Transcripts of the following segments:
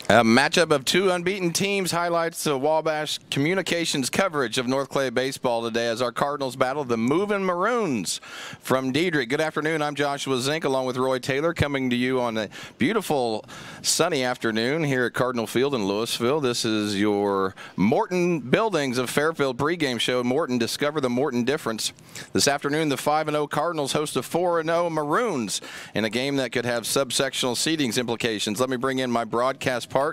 A matchup of two unbeaten teams highlights the Wabash Communications coverage of North Clay baseball today as our Cardinals battle the Movin Maroons from Dieterich. Good afternoon. I'm Joshua Zink along with Roy Taylor coming to you on a beautiful sunny afternoon here at Cardinal Field in Louisville. This is your Morton Buildings of Fairfield pregame show. Morton, discover the Morton difference. This afternoon, the 5-0 Cardinals host the 4-0 Maroons in a game that could have subsectional seedings implications. Let me bring in my broadcast partner.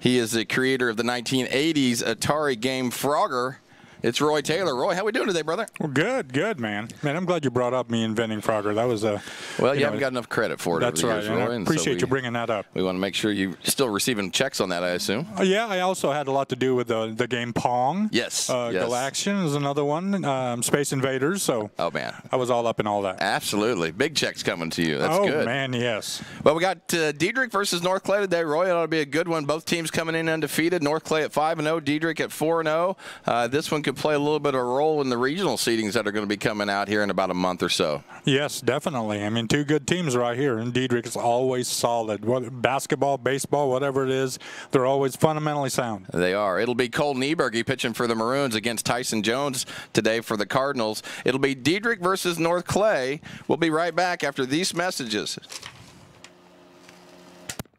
He is the creator of the 1980s Atari game Frogger. It's Roy Taylor. Roy, how we doing today, brother? Well, good, man. Man, I'm glad you brought up me inventing Frogger. That was a well, you haven't got enough credit for it. That's over the right. years, Roy, I appreciate you bringing that up. We want to make sure you're still receiving checks on that, I assume. Yeah, I also had a lot to do with the game Pong. Yes. Galaxian is another one. Space Invaders. So. Oh man, I was all up in all that. Absolutely, big checks coming to you. That's good. Oh man, yes. Well, we got Dieterich versus North Clay today. Roy, it ought to be a good one. Both teams coming in undefeated. North Clay at 5-0, Dieterich at 4-0. This one could play a little bit of role in the regional seedings that are going to be coming out here in about a month or so. Yes, definitely. I mean, two good teams right here, and Dieterich is always solid. Basketball, baseball, whatever it is, they're always fundamentally sound. They are. It'll be Cole Nieberge pitching for the Maroons against Tyson Jones today for the Cardinals. It'll be Dieterich versus North Clay. We'll be right back after these messages.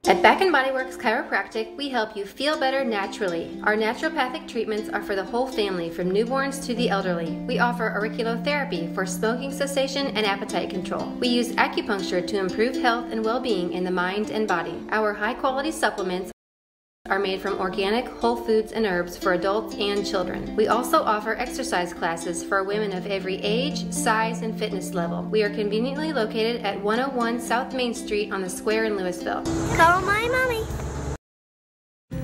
At Back & Body Works Chiropractic, we help you feel better naturally. Our naturopathic treatments are for the whole family, from newborns to the elderly. We offer auriculotherapy for smoking cessation and appetite control. We use acupuncture to improve health and well-being in the mind and body. Our high-quality supplements are made from organic, whole foods and herbs for adults and children. We also offer exercise classes for women of every age, size, and fitness level. We are conveniently located at 101 South Main Street on the Square in Louisville. Call my mommy.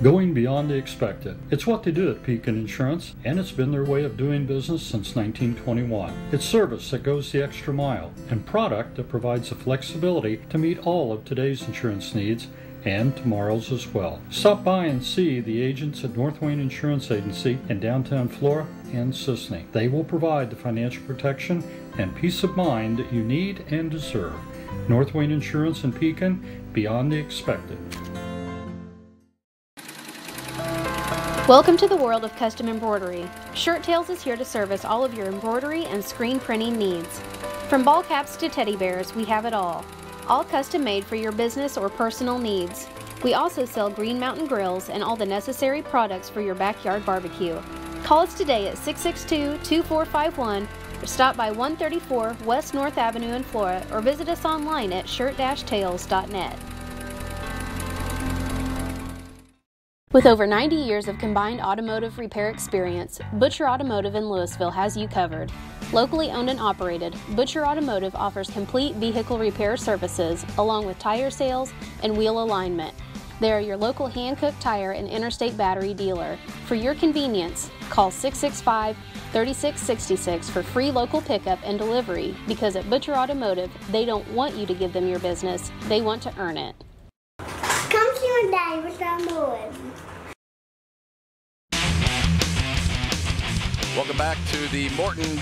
Going beyond the expected. It's what they do at Pekin Insurance, and it's been their way of doing business since 1921. It's service that goes the extra mile, and product that provides the flexibility to meet all of today's insurance needs and tomorrow's as well. Stop by and see the agents at North Wayne Insurance Agency in downtown Flora and Sisney. They will provide the financial protection and peace of mind that you need and deserve. North Wayne Insurance in Pekin, beyond the expected. Welcome to the world of custom embroidery. Shirt Tales is here to service all of your embroidery and screen printing needs. From ball caps to teddy bears, we have it all custom made for your business or personal needs. We also sell Green Mountain grills and all the necessary products for your backyard barbecue. Call us today at 662-2451 or stop by 134 West North Avenue in Flora or visit us online at shirt-tales.net. With over 90 years of combined automotive repair experience, Butcher Automotive in Louisville has you covered. Locally owned and operated, Butcher Automotive offers complete vehicle repair services along with tire sales and wheel alignment. They are your local hand-cooked tire and interstate battery dealer. For your convenience, call 665-3666 for free local pickup and delivery, because at Butcher Automotive, they don't want you to give them your business, they want to earn it. Come see my daddy with our boys. Welcome back to the Morton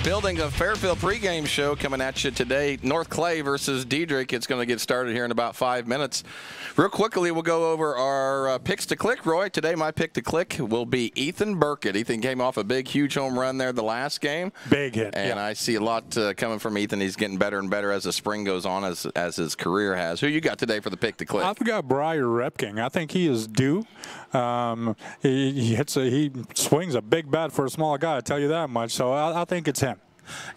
Building of Fairfield pregame show coming at you today. North Clay versus Dieterich. It's going to get started here in about 5 minutes. Real quickly, we'll go over our picks to click. Roy, today my pick to click will be Ethan Burkett. Ethan came off a big, huge home run there the last game. Big hit. And yeah. I see a lot coming from Ethan. He's getting better and better as the spring goes on, as his career has. Who you got today for the pick to click? I've got Briar Repking. I think he is due. He swings a big bat for a small guy, I tell you that much. So I think it's him.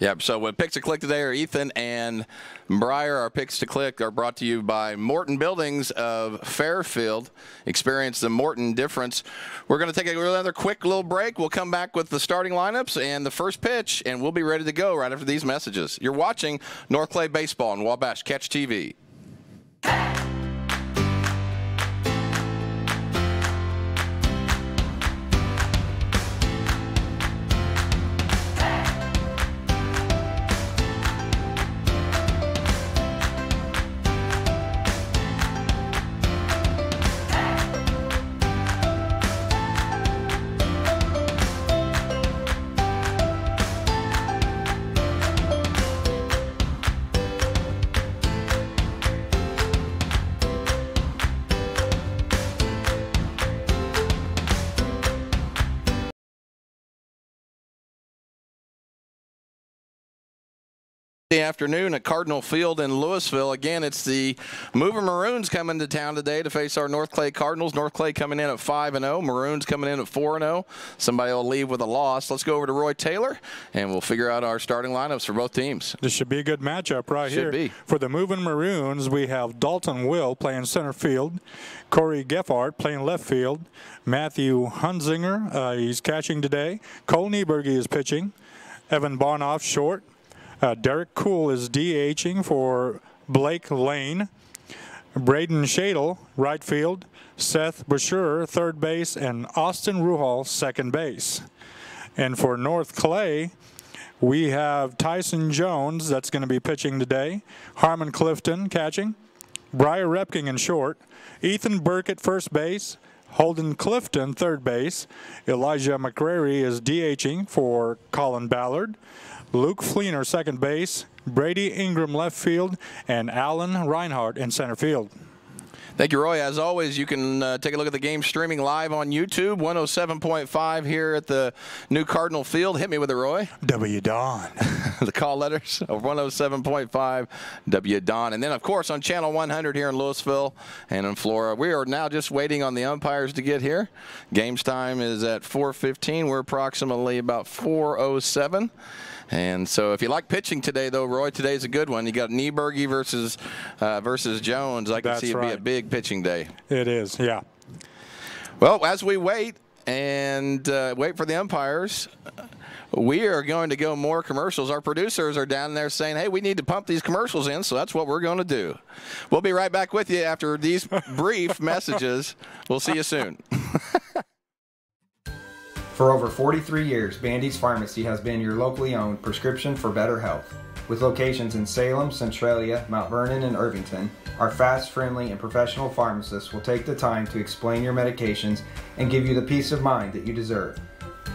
Yep. So what picks to click today are Ethan and Breyer. Our picks to click are brought to you by Morton Buildings of Fairfield. Experience the Morton difference. We're going to take another quick little break. We'll come back with the starting lineups and the first pitch, and we'll be ready to go right after these messages. You're watching North Clay Baseball on Wabash Catch TV. Afternoon at Cardinal Field in Louisville. Again, it's the Movin Maroons coming to town today to face our North Clay Cardinals. North Clay coming in at 5-0. Maroons coming in at 4-0. Somebody will leave with a loss. Let's go over to Roy Taylor, and we'll figure out our starting lineups for both teams. This should be a good matchup right here. Should be. For the Movin Maroons, we have Dalton Will playing center field, Corey Geffart playing left field, Matthew Hunzinger, he's catching today, Cole Nieberge is pitching, Evan Barnoff short, Derek Kuhl is DHing for Blake Lane. Braden Shadle, right field. Seth Brasher, third base. And Austin Ruhal, second base. And for North Clay, we have Tyson Jones, that's going to be pitching today. Harmon Clifton catching. Briar Repking in short. Ethan Burke at first base. Holden Clifton, third base. Elijah McCrary is DHing for Colin Ballard. Luke Fleener, second base, Brady Ingram, left field, and Alan Reinhardt in center field. Thank you, Roy. As always, you can take a look at the game streaming live on YouTube, 107.5 here at the new Cardinal Field. Hit me with it, Roy. W. Don. The call letters of 107.5 W. Don. And then, of course, on Channel 100 here in Louisville and in Florida. We are now just waiting on the umpires to get here. Game's time is at 4:15. We're approximately about 4:07. And so if you like pitching today, though, Roy, today's a good one. You got Nieberge versus Jones. I can see it be a big pitching day. It is, yeah. Well, as we wait and wait for the umpires, we are going to go more commercials. Our producers are down there saying, hey, we need to pump these commercials in, so that's what we're going to do. We'll be right back with you after these brief messages. We'll see you soon. For over 43 years, Bandy's Pharmacy has been your locally owned prescription for better health. With locations in Salem, Centralia, Mount Vernon, and Irvington, our fast, friendly, and professional pharmacists will take the time to explain your medications and give you the peace of mind that you deserve.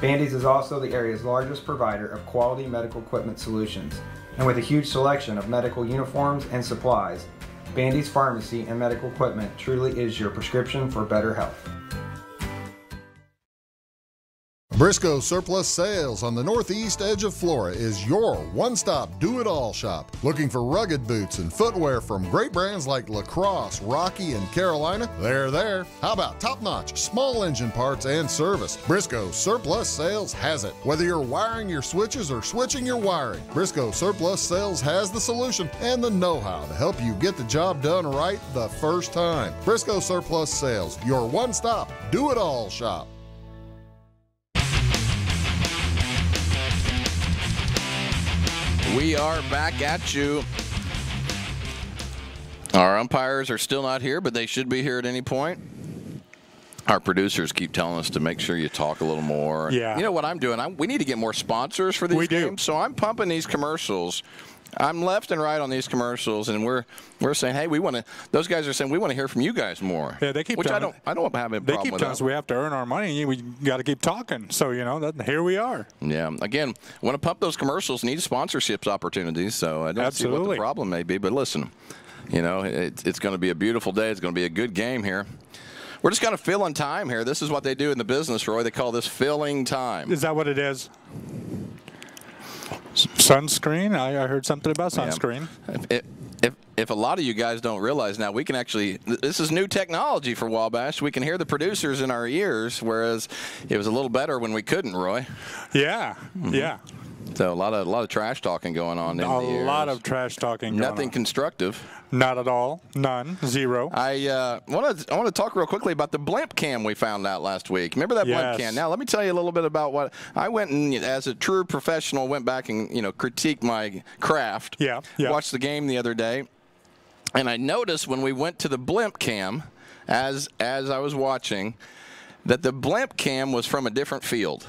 Bandy's is also the area's largest provider of quality medical equipment solutions, and with a huge selection of medical uniforms and supplies, Bandy's Pharmacy and Medical Equipment truly is your prescription for better health. Briscoe Surplus Sales on the northeast edge of Flora is your one-stop do-it-all shop. Looking for rugged boots and footwear from great brands like Lacrosse, Rocky, and Carolina? They're there. How about top-notch small engine parts and service? Briscoe Surplus Sales has it. Whether you're wiring your switches or switching your wiring, Briscoe Surplus Sales has the solution and the know-how to help you get the job done right the first time. Briscoe Surplus Sales, your one-stop do-it-all shop. We are back at you. Our umpires are still not here, but they should be here at any point. Our producers keep telling us to make sure you talk a little more. Yeah. You know what I'm doing? We need to get more sponsors for these games. So I'm pumping these commercials. I'm left and right on these commercials, and we're saying, hey, we want to. Those guys are saying we want to hear from you guys more. Yeah, they keep. Which I don't have a problem with. They keep telling us we have to earn our money. We got to keep talking. So here we are. Yeah. Again, want to pump those commercials. Need sponsorships opportunities. So I don't see what the problem may be. But listen, it's going to be a beautiful day. It's going to be a good game here. We're just kind of filling time here. This is what they do in the business, Roy. They call this filling time. Is that what it is? Sunscreen? I heard something about sunscreen. Yeah. If a lot of you guys don't realize now, we can actually, this is new technology for Wabash. We can hear the producers in our ears, whereas it was a little better when we couldn't, Roy. Yeah, yeah. So a lot of trash talking going on. A lot of trash talking going on. Nothing constructive. Not at all. None. Zero. I want to talk real quickly about the blimp cam we found out last week. Remember that blimp cam? Now let me tell you a little bit about what I went and, as a true professional, went back and critiqued my craft. Yeah. Watched the game the other day, and I noticed when we went to the blimp cam, as I was watching, that the blimp cam was from a different field.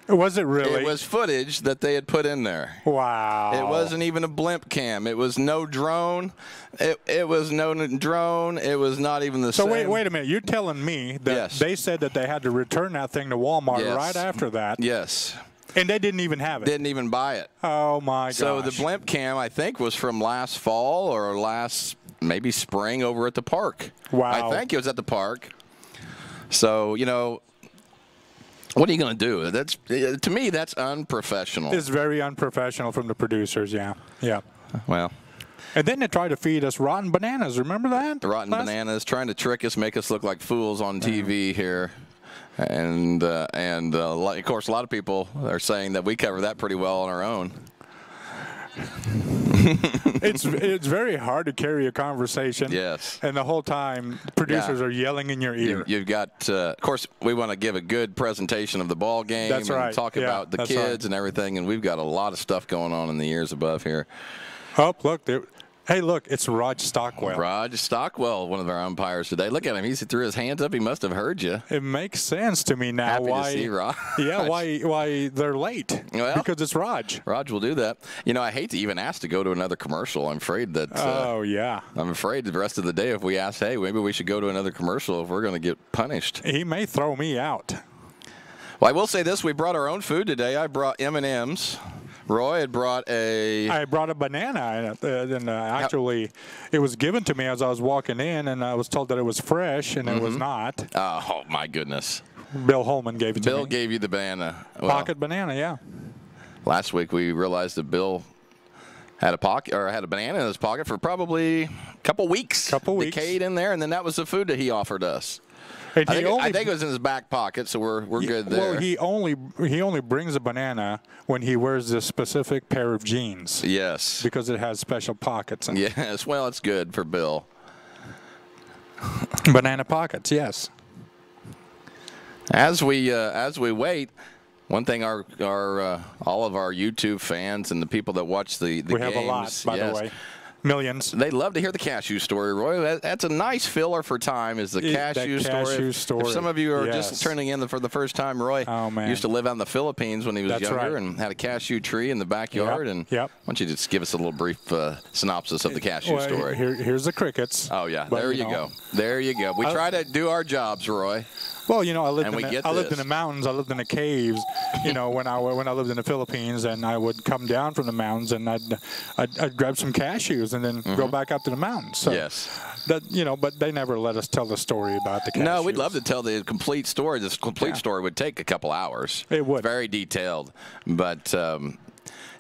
Was it really? It was footage that they had put in there. Wow. It wasn't even a blimp cam. It was no drone. It was no drone. It was not even the same. So wait a minute. You're telling me that they said that they had to return that thing to Walmart right after that? Yes. And they didn't even have it? Didn't even buy it. Oh, my gosh. So the blimp cam, I think, was from last fall or last maybe spring over at the park. Wow. I think it was at the park. So, what are you going to do? That's, to me, that's unprofessional. It's very unprofessional from the producers, yeah. Well. And then they tried to feed us rotten bananas. Remember that? Rotten bananas, trying to trick us, make us look like fools on TV here. And of course, a lot of people are saying that we cover that pretty well on our own. It's very hard to carry a conversation. Yes. And the whole time, producers are yelling in your ear. You've got, of course, we want to give a good presentation of the ball game. That's right. And talk about the kids and everything. And we've got a lot of stuff going on in the years above here. Oh, look. Hey, look, it's Raj Stockwell. Raj Stockwell, one of our umpires today. Look at him. He threw his hands up. He must have heard you. It makes sense to me now. Happy to see Raj. Yeah, why they're late. Well, because it's Raj. Raj will do that. I hate to even ask to go to another commercial. I'm afraid that. I'm afraid the rest of the day, if we ask, hey, maybe we should go to another commercial, if we're going to get punished. He may throw me out. Well, I will say this. We brought our own food today. I brought M&Ms. Roy had brought I brought a banana, and actually, it was given to me as I was walking in, and I was told that it was fresh, and it was not. Oh, my goodness. Bill Holman gave it to me. Bill gave you the banana. Pocket banana, yeah. Last week, we realized that Bill had a banana in his pocket for probably a couple weeks. Decayed in there, and then that was the food that he offered us. I think it was in his back pocket, so we're good there. Well, he only brings a banana when he wears this specific pair of jeans. Yes. Because it has special pockets. Yes. Well, it's good for Bill. Banana pockets, yes. As we wait, one thing all of our YouTube fans and the people that watch the games. We have a lot, by the way. Millions. They love to hear the cashew story, Roy. That's a nice filler for time, is the cashew story. If some of you are just turning in for the first time, Roy used to live out in the Philippines when he was younger and had a cashew tree in the backyard. Why don't you just give us a little brief synopsis of the cashew story? Here's the crickets. Oh, yeah. There you go. There you go. We try to do our jobs, Roy. Well, I lived in the mountains. I lived in the caves, when I lived in the Philippines, and I would come down from the mountains and I'd grab some cashews and then go back up to the mountains. So but they never let us tell the story about the cashews. No, we'd love to tell the complete story. This complete story would take a couple hours. It would. Very detailed, but.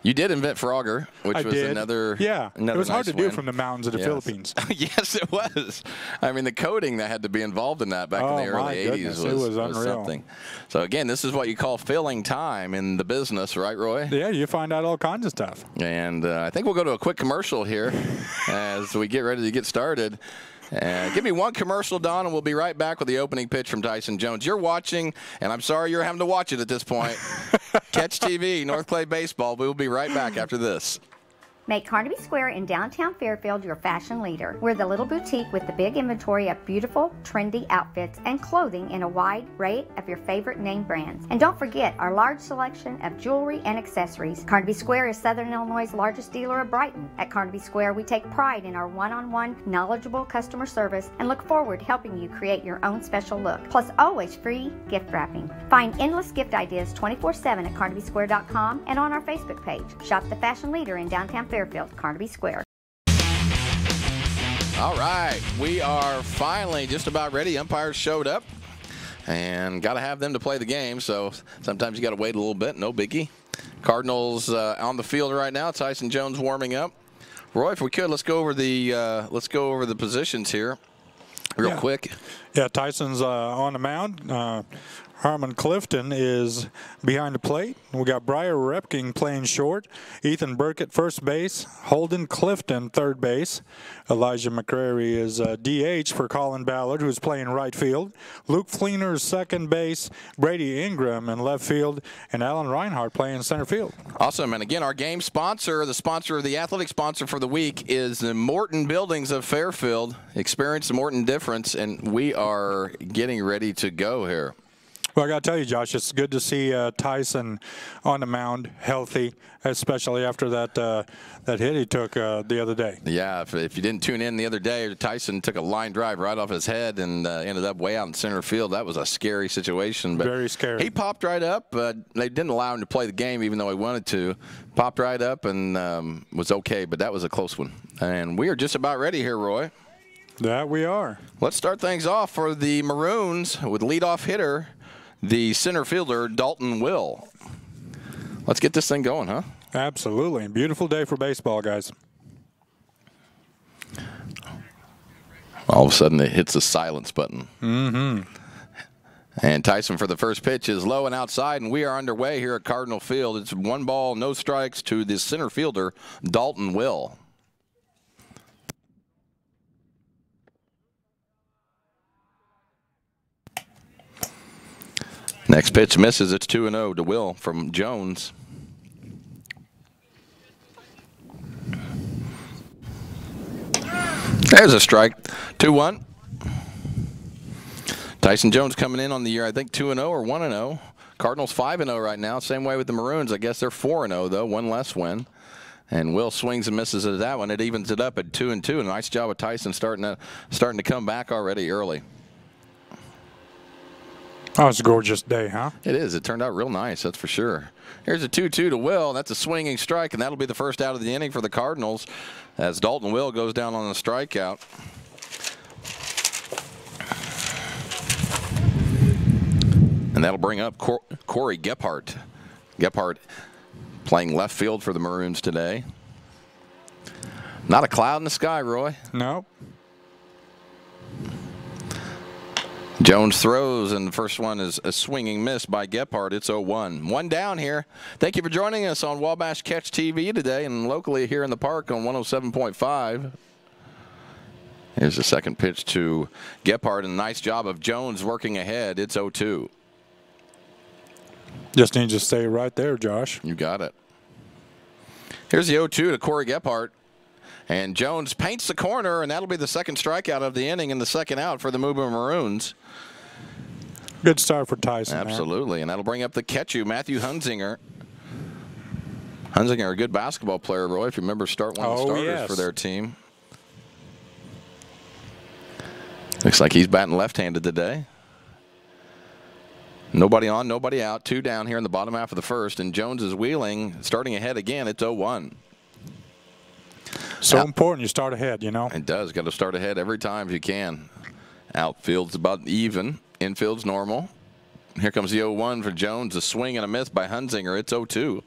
You did invent Frogger, which was another. Yeah, another it was hard to win. do from the mountains of the Philippines. Yes, it was. I mean, the coding that had to be involved in that back in the early 80s was unreal. Something. So, again, this is what you call filling time in the business, right, Roy? Yeah, you find out all kinds of stuff. And I think we'll go to a quick commercial here as we get ready to get started. Give me one commercial, Don, and we'll be right back with the opening pitch from Tyson Jones. You're watching, and I'm sorry you're having to watch it at this point. Catch TV, North Clay Baseball. We will be right back after this. Make Carnaby Square in downtown Fairfield your fashion leader. We're the little boutique with the big inventory of beautiful, trendy outfits and clothing in a wide array of your favorite name brands. And don't forget our large selection of jewelry and accessories. Carnaby Square is Southern Illinois' largest dealer of Brighton. At Carnaby Square, we take pride in our one-on-one, knowledgeable customer service and look forward to helping you create your own special look. Plus, always free gift wrapping. Find endless gift ideas 24/7 at CarnabySquare.com and on our Facebook page. Shop the fashion leader in downtown Fairfield, Carnaby Square. All right, we are finally just about ready. Umpires showed up, and got to have them to play the game. So sometimes you got to wait a little bit. No biggie. Cardinals on the field right now. Tyson Jones warming up. Roy, if we could, let's go over the positions here, real quick. Yeah, Tyson's on the mound. Harmon Clifton is behind the plate. We got Briar Repking playing short. Ethan Burkett first base. Holden Clifton third base. Elijah McCrary is DH for Colin Ballard, who's playing right field. Luke Fleener is second base. Brady Ingram in left field. And Alan Reinhardt playing center field. Awesome. And again, our game sponsor, the sponsor of the athletic sponsor for the week, is the Morton Buildings of Fairfield. Experience the Morton difference, and we are getting ready to go here. Well, I got to tell you, Josh, it's good to see Tyson on the mound, healthy, especially after that hit he took the other day. Yeah, if you didn't tune in the other day, Tyson took a line drive right off his head and ended up way out in center field. That was a scary situation. But very scary. He popped right up. They didn't allow him to play the game, even though he wanted to. Popped right up and was okay, but that was a close one. And we are just about ready here, Roy. That we are. Let's start things off for the Maroons with leadoff hitter, the center fielder, Dalton Will. Let's get this thing going, huh? Absolutely. Beautiful day for baseball, guys. All of a sudden, it hits the silence button. Mm-hmm. And Tyson for the first pitch is low and outside, and we are underway here at Cardinal Field. It's 1 ball, no strikes to the center fielder, Dalton Will. Next pitch misses. It's 2-0 to Will from Jones. There's a strike. 2-1. Tyson Jones coming in on the year, I think 2-0 or 1-0. Cardinals 5-0 right now. Same way with the Maroons. I guess they're 4-0 though. One less win. And Will swings and misses at that one. It evens it up at 2-2. A nice job of Tyson starting to come back already early. Oh, it's a gorgeous day, huh? It is. It turned out real nice, that's for sure. Here's a 2-2 to Will. That's a swinging strike, and that'll be the first out of the inning for the Cardinals as Dalton Will goes down on a strikeout. And that'll bring up Corey Gephardt. Gephardt playing left field for the Maroons today. Not a cloud in the sky, Roy. Nope. Jones throws, and the first one is a swinging miss by Gephardt. It's 0-1. One down here. Thank you for joining us on Wabash Catch TV today and locally here in the park on 107.5. Here's the second pitch to Gephardt, and a nice job of Jones working ahead. It's 0-2. Just need to stay right there, Josh. You got it. Here's the 0-2 to Corey Gephardt. And Jones paints the corner, and that'll be the second strikeout of the inning and the second out for the Movin Maroons. Good start for Tyson. Absolutely, man. And that'll bring up the catcher, Matthew Hunzinger. Hunzinger, a good basketball player, Roy, if you remember, one of the starters for their team. Looks like he's batting left-handed today. Nobody on, nobody out. 2 down here in the bottom half of the first, and Jones is wheeling, starting ahead again. It's 0-1. So important you start ahead, you know. It does. Got to start ahead every time if you can. Outfield's about even. Infield's normal. Here comes the 0-1 for Jones. A swing and a miss by Hunzinger. It's 0-2.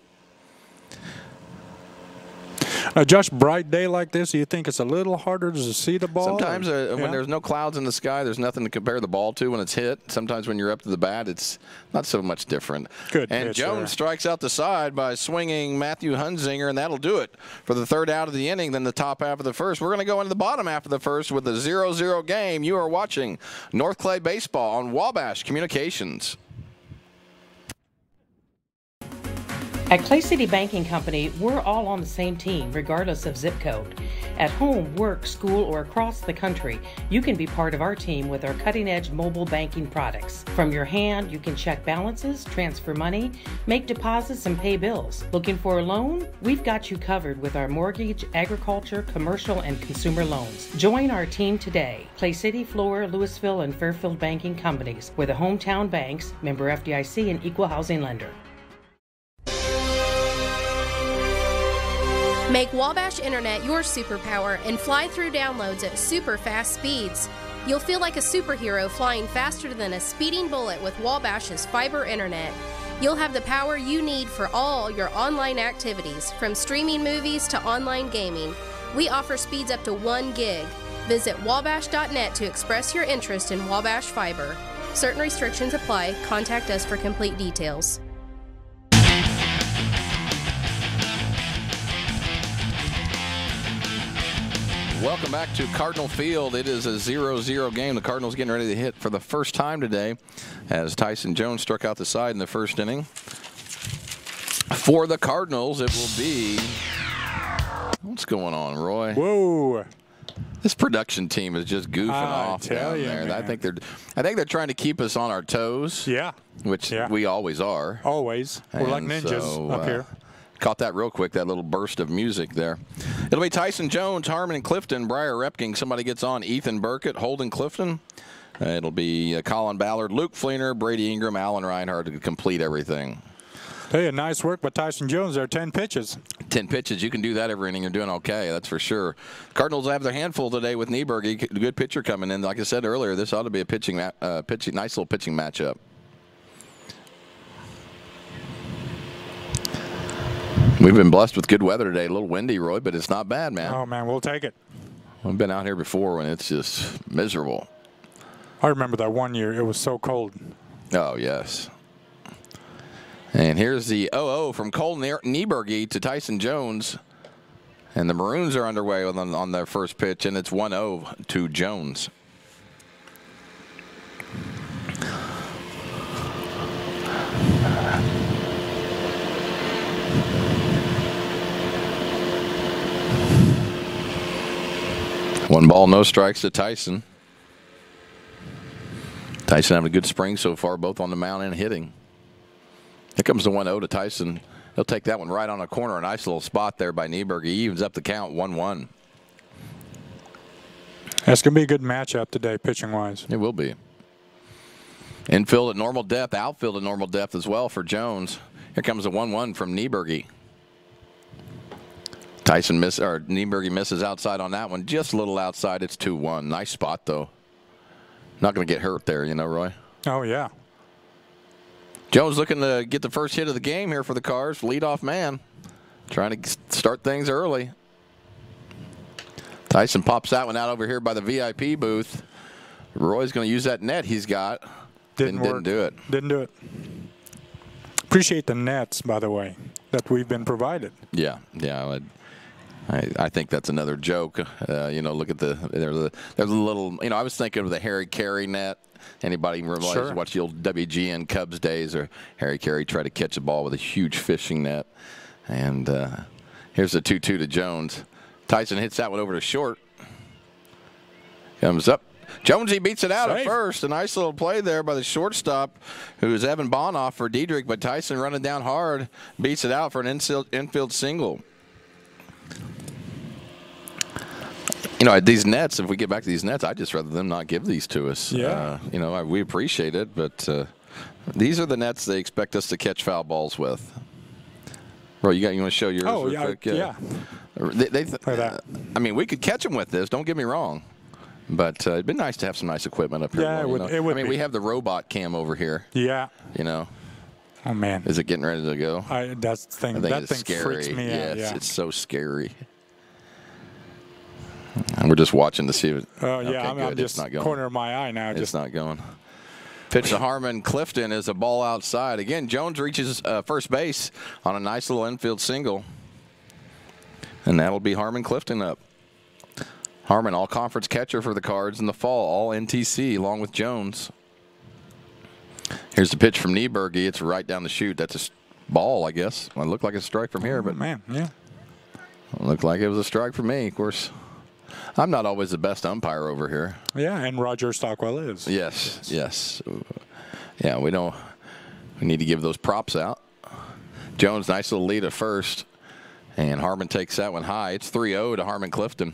Josh, bright day like this, do you think it's a little harder to see the ball? Sometimes when there's no clouds in the sky, there's nothing to compare the ball to when it's hit. Sometimes when you're up to the bat, it's not so much different. Good and pitch Jones there. Strikes out the side by swinging Matthew Hunzinger, and that'll do it for the third out of the inning, then the top half of the first. We're going to go into the bottom half of the first with a 0-0 game. You are watching North Clay Baseball on Wabash Communications. At Clay City Banking Company, we're all on the same team, regardless of zip code. At home, work, school, or across the country, you can be part of our team with our cutting-edge mobile banking products. From your hand, you can check balances, transfer money, make deposits, and pay bills. Looking for a loan? We've got you covered with our mortgage, agriculture, commercial, and consumer loans. Join our team today. Clay City, Flora, Louisville, and Fairfield Banking Companies. We're the hometown banks, member FDIC, and equal housing lender. Make Wabash Internet your superpower and fly through downloads at super fast speeds. You'll feel like a superhero flying faster than a speeding bullet with Wabash's fiber internet. You'll have the power you need for all your online activities, from streaming movies to online gaming. We offer speeds up to 1 gig. Visit wabash.net to express your interest in Wabash Fiber. Certain restrictions apply. Contact us for complete details. Welcome back to Cardinal Field. It is a 0-0 game. The Cardinals getting ready to hit for the first time today as Tyson Jones struck out the side in the first inning. For the Cardinals, it will be... What's going on, Roy? Whoa. This production team is just goofing off down there. Man. I think they're trying to keep us on our toes. Yeah. Which we always are. Always. We're like ninjas up here. Caught that real quick, that little burst of music there. It'll be Tyson Jones, Harmon Clifton, Briar Repking. Somebody gets on. Ethan Burkett, Holden Clifton. It'll be Colin Ballard, Luke Fleener, Brady Ingram, Alan Reinhardt to complete everything. Hey, nice work by Tyson Jones there. 10 pitches. 10 pitches. You can do that every inning. You're doing okay. That's for sure. Cardinals have their handful today with Nieberg. Good pitcher coming in. Like I said earlier, this ought to be a nice little pitching matchup. We've been blessed with good weather today. A little windy, Roy, but it's not bad, man. Oh, man, we'll take it. We've been out here before when it's just miserable. I remember that one year. It was so cold. Oh, yes. And here's the 0-0 from Cole Nieberg to Tyson Jones. And the Maroons are underway on their first pitch, and it's 1-0 to Jones. One ball, no strikes to Tyson. Tyson having a good spring so far, both on the mound and hitting. Here comes the 1-0 to Tyson. He'll take that one right on a corner. A nice little spot there by Nieberg. He evens up the count 1-1. That's going to be a good matchup today, pitching-wise. It will be. Infield at normal depth, outfield at normal depth as well for Jones. Here comes the 1-1 from Nieberg. Nieberg misses outside on that one. Just a little outside. It's 2-1. Nice spot, though. Not going to get hurt there, you know, Roy? Oh, yeah. Jones looking to get the first hit of the game here for the Cards. Leadoff man. Trying to start things early. Tyson pops that one out over here by the VIP booth. Roy's going to use that net he's got. Didn't do it. Didn't do it. Appreciate the nets, by the way, that we've been provided. Yeah, yeah. I think that's another joke. You know, look at there's a little. You know, I was thinking of the Harry Carey net. Anybody watch the old WGN Cubs days, or Harry Carey tried to catch a ball with a huge fishing net. And here's the 2-2 to Jones. Tyson hits that one over to short. Comes up. Jonesy beats it out at first. A nice little play there by the shortstop, who is Evan Bonoff for Dieterich, but Tyson running down hard beats it out for an infield single. You know, these nets, if we get back to these nets, I'd just rather them not give these to us. Yeah. You know, we appreciate it, but these are the nets they expect us to catch foul balls with. Bro, you want to show yours real quick? Yeah. I mean, we could catch them with this, don't get me wrong. But it'd been nice to have some nice equipment up here. Yeah, it would I mean, we have the robot cam over here. Yeah. You know. Oh, man. Is it getting ready to go? That's the thing. That thing scary. freaks me out. Yeah, it's so scary. And we're just watching to see if it. Oh, yeah. I'm just corner of my eye now. It's not going. Pitch to Harmon Clifton is a ball outside. Again, Jones reaches first base on a nice little infield single. And that'll be Harmon Clifton up. Harmon, all-conference catcher for the Cards in the fall, all NTC, along with Jones. Here's the pitch from Nieberg. It's right down the chute. That's a ball, I guess. It looked like a strike from here, but man, yeah. It looked like it was a strike for me. Of course, I'm not always the best umpire over here. Yeah, and Roger Stockwell is. Yes. Yeah, we need to give those props out. Jones, nice little lead at first, and Harmon takes that one high. It's 3-0 to Harmon Clifton.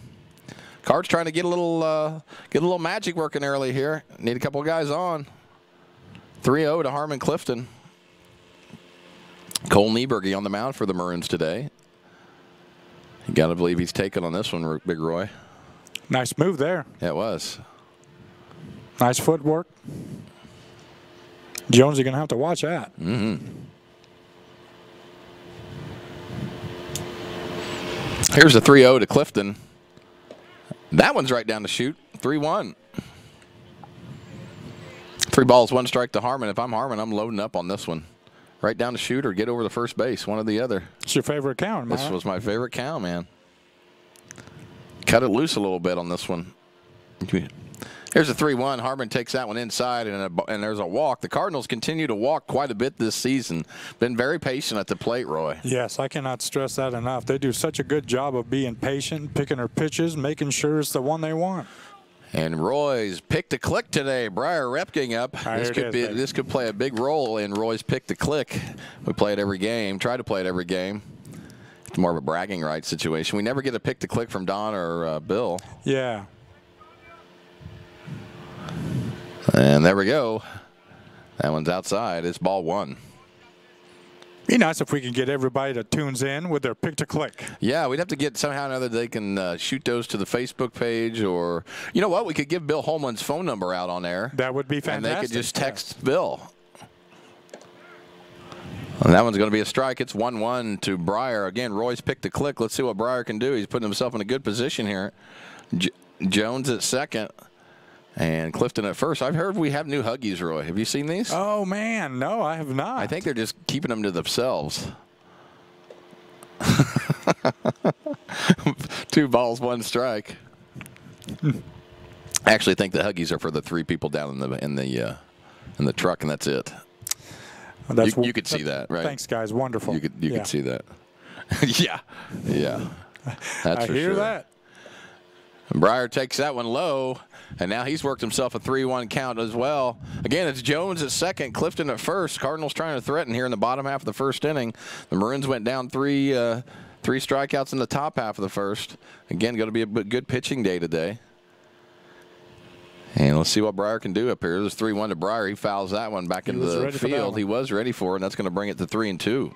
Cards trying to get a little magic working early here. Need a couple of guys on. 3-0 to Harmon Clifton. Cole Nieberg on the mound for the Maroons today. You got to believe he's taken on this one, Big Roy. Nice move there. Yeah, it was. Nice footwork. Jones, you're going to have to watch that. Mm-hmm. Here's a 3-0 to Clifton. that one's right down the chute. 3-1. 3-1 3 balls, 1 strike to Harmon. If I'm Harmon, I'm loading up on this one. Right down the shoot or get over to first base, one or the other. It's your favorite count, man. This was my favorite count, man. Cut it loose a little bit on this one. Here's a 3-1. Harmon takes that one inside, and there's a walk. The Cardinals continue to walk quite a bit this season. Been very patient at the plate, Roy. Yes, I cannot stress that enough. They do such a good job of being patient, picking their pitches, making sure it's the one they want. And Roy's pick to click today. Briar Repking up. This could play a big role in Roy's pick to click. We play it every game. Try to play it every game. It's more of a bragging rights situation. We never get a pick to click from Don or Bill. Yeah. And there we go. That one's outside. It's ball 1. Be nice if we could get everybody that tunes in with their pick to click. Yeah, we'd have to get somehow or another they can shoot those to the Facebook page, or you know what? We could give Bill Holman's phone number out on air. That would be fantastic. And they could just text Bill. And that one's going to be a strike. It's 1-1 to Briar. Again, Roy's pick to click. Let's see what Briar can do. He's putting himself in a good position here. Jones at second. And Clifton at first. I've heard we have new Huggies, Roy. Have you seen these? Oh, man. No, I have not. I think they're just keeping them to themselves. 2 balls, 1 strike. I actually think the Huggies are for the 3 people down in the truck, and that's it. Well, you could see that, right? Thanks, guys. Wonderful. You could see that. Yeah. That's for sure. I hear that. And Briar takes that one low, and now he's worked himself a 3-1 count as well. Again, it's Jones at second, Clifton at first. Cardinals trying to threaten here in the bottom half of the first inning. The Maroons went down 3 strikeouts in the top half of the first. Again, going to be a good pitching day today. And let's see what Briar can do up here. There's 3-1 to Briar. He fouls that one back into the field. He was ready for it, and that's going to bring it to 3-2.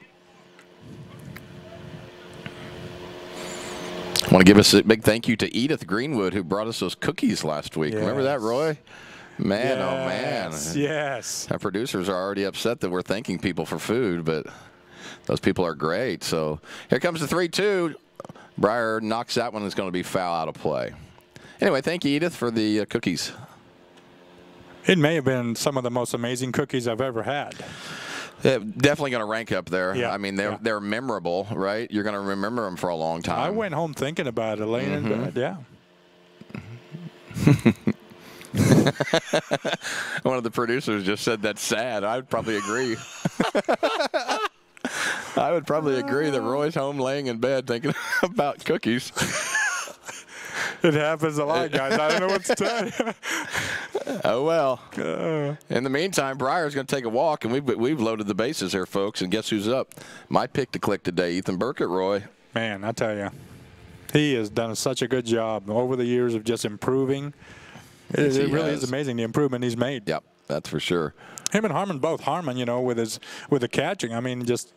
I want to give us a big thank you to Edith Greenwood, who brought us those cookies last week. Yes. Remember that, Roy? Man, yes. Oh, man. Yes. Our producers are already upset that we're thanking people for food, but those people are great. So here comes the 3-2. Briar knocks that one. It's going to be foul out of play. Anyway, thank you, Edith, for the cookies. It may have been some of the most amazing cookies I've ever had. Yeah, definitely going to rank up there. Yeah, I mean, they're memorable, right? You're going to remember them for a long time. I went home thinking about it, laying in bed, yeah. One of the producers just said that's sad. I would probably agree. I would probably agree that Roy's home laying in bed thinking about cookies. It happens a lot, guys. I don't know what to tell you. Oh, well. In the meantime, Briar's going to take a walk, and we've loaded the bases here, folks. And guess who's up? My pick to click today, Ethan Burkett, Roy. Man, I tell you, he has done such a good job over the years of just improving. It really is amazing, the improvement he's made. Yep, that's for sure. Him and Harmon both. Harmon, you know, with the catching, I mean, just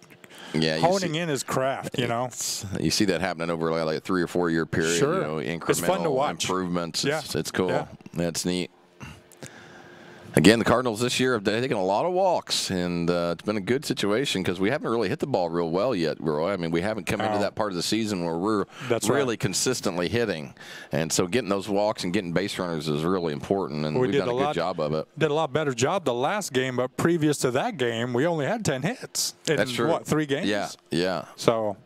honing in his craft, you know. You see that happening over like a 3 or 4 year period. Sure. You know, incremental it's fun to watch. Improvements. Yeah. It's cool. Yeah. That's neat. Again, the Cardinals this year have taken a lot of walks, and it's been a good situation because we haven't really hit the ball real well yet, Roy. I mean, we haven't come into that part of the season where we're really consistently hitting. And so getting those walks and getting base runners is really important, and we've done a good job of it. Did a lot better job the last game, but previous to that game, we only had 10 hits in, That's true. what, 3 games? Yeah, yeah. So...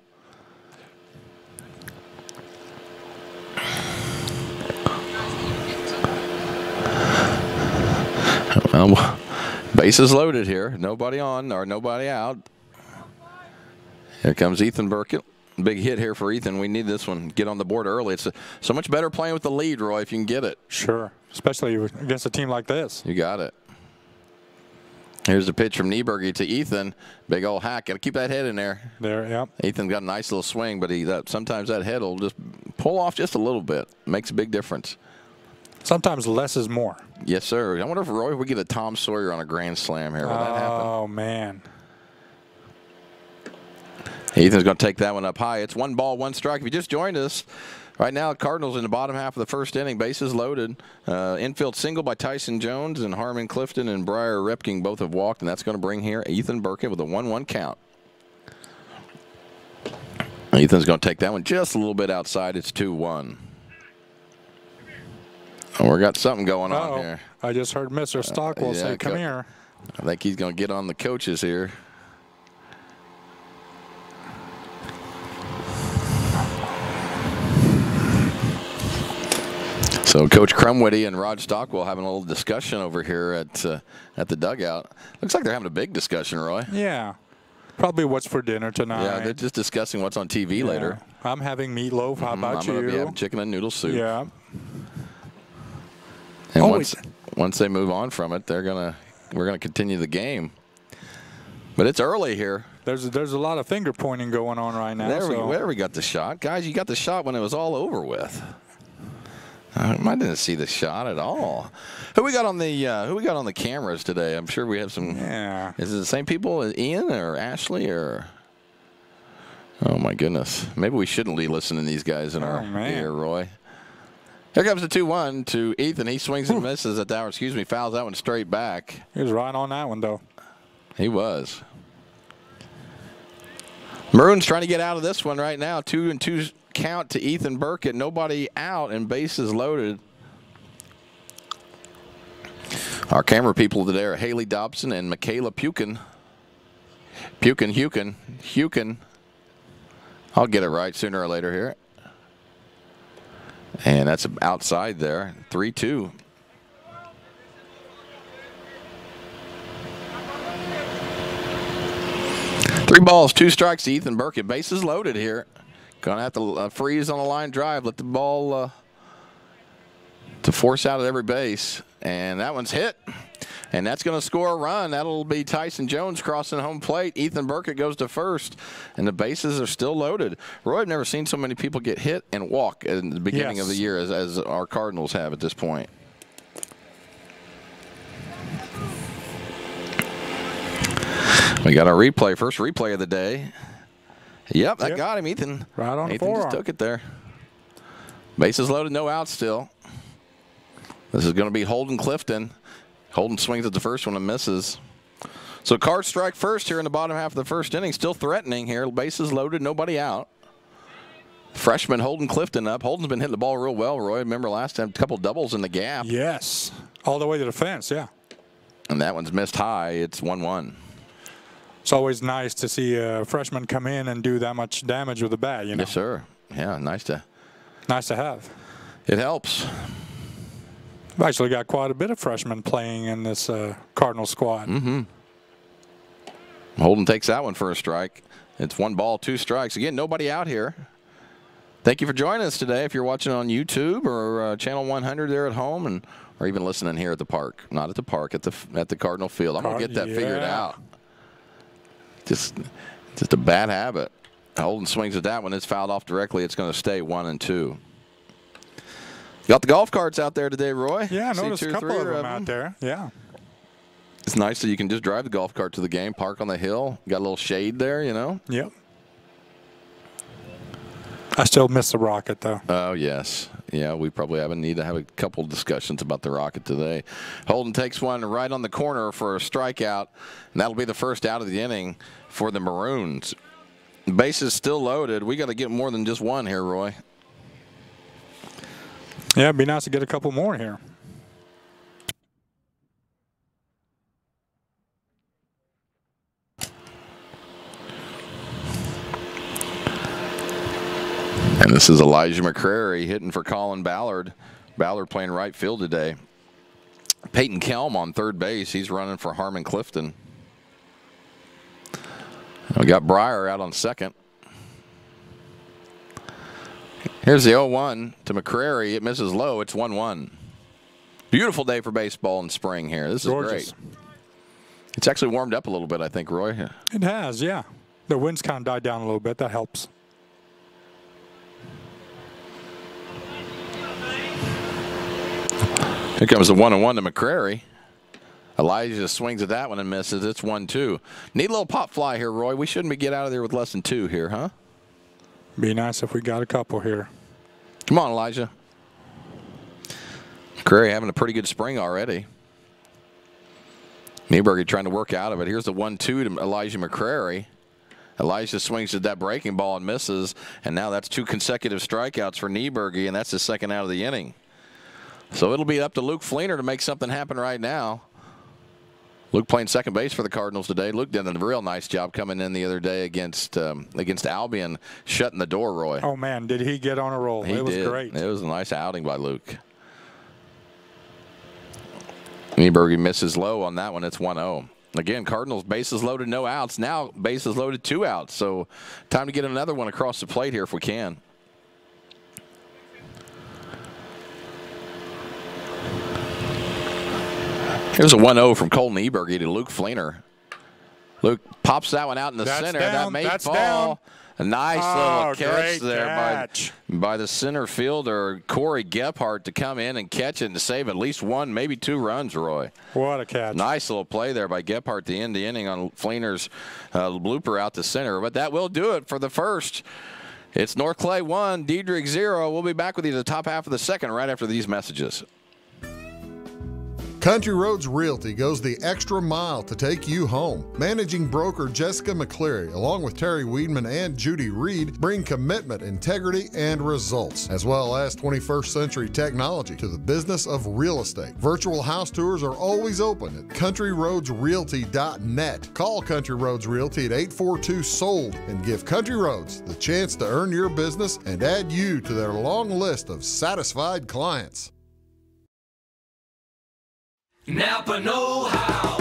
Well, bases loaded here. Nobody on or nobody out. Here comes Ethan Burkett. Big hit here for Ethan. We need this one. Get on the board early. It's so much better playing with the lead, Roy, if you can get it. Sure, especially against a team like this. You got it. Here's the pitch from Nieberge to Ethan. Big old hack. Got to keep that head in there. There, yeah. Ethan's got a nice little swing, but sometimes that head will just pull off just a little bit. Makes a big difference. Sometimes less is more. Yes, sir. I wonder if Roy would get a Tom Sawyer on a grand slam here. Will that happen? Oh, man. Ethan's going to take that one up high. It's 1 ball, 1 strike. If you just joined us, right now, Cardinals in the bottom half of the first inning, bases loaded. Infield single by Tyson Jones, and Harmon Clifton and Briar Repking both have walked, and that's going to bring here Ethan Burkett with a 1-1 count. Ethan's going to take that one just a little bit outside. It's 2-1. We got something going on here. I just heard Mr. Stockwell say, come here. I think he's going to get on the coaches here. So Coach Crumwitty and Rod Stockwell having a little discussion over here at the dugout. Looks like they're having a big discussion, Roy. Yeah. Probably what's for dinner tonight. Yeah, they're just discussing what's on TV later. I'm having meatloaf. How about you? I'm going to be having chicken and noodle soup. Yeah. And once they move on from it, we're gonna continue the game. But it's early here. There's a lot of finger pointing going on right now. There we got the shot, guys. You got the shot when it was all over with. I didn't see the shot at all. Who we got on the cameras today? I'm sure we have some. Yeah. Is it the same people as Ian or Ashley or? Oh my goodness. Maybe we shouldn't be listening to these guys in our ear, Roy. Here comes the 2-1 to Ethan. He swings and misses at that. Excuse me, fouls that one straight back. He was right on that one though. He was. Maroons trying to get out of this one right now. 2-2 count to Ethan Burkett. Nobody out and bases loaded. Our camera people today are Haley Dobson and Michaela Pukin. Hukin. I'll get it right sooner or later here. And that's outside there. 3-2. Three balls, 2 strikes to Ethan Burkett. Bases loaded here. Gonna have to freeze on the line drive. Let the ball to force out at every base. And that one's hit. And that's going to score a run. That'll be Tyson Jones crossing home plate. Ethan Burkett goes to first. And the bases are still loaded. Roy, I've never seen so many people get hit and walk in the beginning of the year as our Cardinals have at this point. We got our replay, first replay of the day. Yep, that got him, Ethan. Right on the Ethan forearm. just took it there. Bases loaded, no outs still. This is going to be Holden Clifton. Holden swings at the first one and misses. So Carr strike first here in the bottom half of the first inning. Still threatening here. Bases loaded, nobody out. Freshman Holden Clifton up. Holden's been hitting the ball real well, Roy. Remember last time, a couple doubles in the gap. Yes. All the way to the fence, yeah. And that one's missed high. It's 1-1. It's always nice to see a freshman come in and do that much damage with the bat, you know. Yes, sir. Yeah, nice to have. It helps. We've actually got quite a bit of freshmen playing in this Cardinal squad. Mm-hmm. Holden takes that one for a strike. It's 1 ball, 2 strikes. Again, nobody out here. Thank you for joining us today. If you're watching on YouTube or Channel 100 there at home, or even listening here at the park. Not at the park, at the Cardinal Field. I'm going to get that figured out. Just a bad habit. Holden swings at that one. It's fouled off directly. It's going to stay 1-2. Got the golf carts out there today, Roy. Yeah, I noticed a couple of them out there. Yeah. It's nice that you can just drive the golf cart to the game, park on the hill. Got a little shade there, you know. Yep. I still miss the Rocket, though. Oh, yes. Yeah, we probably need to have a couple discussions about the Rocket today. Holden takes one right on the corner for a strikeout, and that'll be the first out of the inning for the Maroons. Bases still loaded. We got to get more than just one here, Roy. Yeah, it'd be nice to get a couple more here. And this is Elijah McCrary hitting for Colin Ballard. Ballard playing right field today. Peyton Kelm on third base. He's running for Harmon Clifton. We got Breyer out on second. Here's the 0-1 to McCrary. It misses low. It's 1-1. Beautiful day for baseball in spring here. This is great. It's actually warmed up a little bit, I think, Roy. It has, yeah. The wind's kind of died down a little bit. That helps. Here comes the 1-1 to McCrary. Elijah swings at that one and misses. It's 1-2. Need a little pop fly here, Roy. We shouldn't get out of there with less than 2 here, huh? Be nice if we got a couple here. Come on, Elijah. McCrary having a pretty good spring already. Nieberger trying to work out of it. Here's the 1-2 to Elijah McCrary. Elijah swings at that breaking ball and misses. And now that's 2 consecutive strikeouts for Nieberger, and that's the second out of the inning. So it'll be up to Luke Fleener to make something happen right now. Luke playing second base for the Cardinals today. Luke did a real nice job coming in the other day against Albion, shutting the door, Roy. Oh, man, did he get on a roll. It was great. It was a nice outing by Luke. Nieberge misses low on that one. It's 1-0. Again, Cardinals bases loaded, no outs. Now bases loaded, 2 outs. So time to get another one across the plate here if we can. Here's a 1-0 from Colton Nieberge to Luke Fleener. Luke pops that one out in the center. That may fall. Down. A nice little catch there by the center fielder, Corey Gephardt, to come in and catch it and to save at least 1, maybe 2 runs, Roy. What a catch. Nice little play there by Gephardt to end the inning on Fleener's blooper out to center. But that will do it for the first. It's North Clay 1, Dieterich 0. We'll be back with you at the top half of the second right after these messages. Country Roads Realty goes the extra mile to take you home. Managing broker Jessica McCleary, along with Terry Weedman and Judy Reed, bring commitment, integrity, and results, as well as 21st century technology to the business of real estate. Virtual house tours are always open at countryroadsrealty.net. Call Country Roads Realty at 842-SOLD and give Country Roads the chance to earn your business and add you to their long list of satisfied clients. Napa know-how.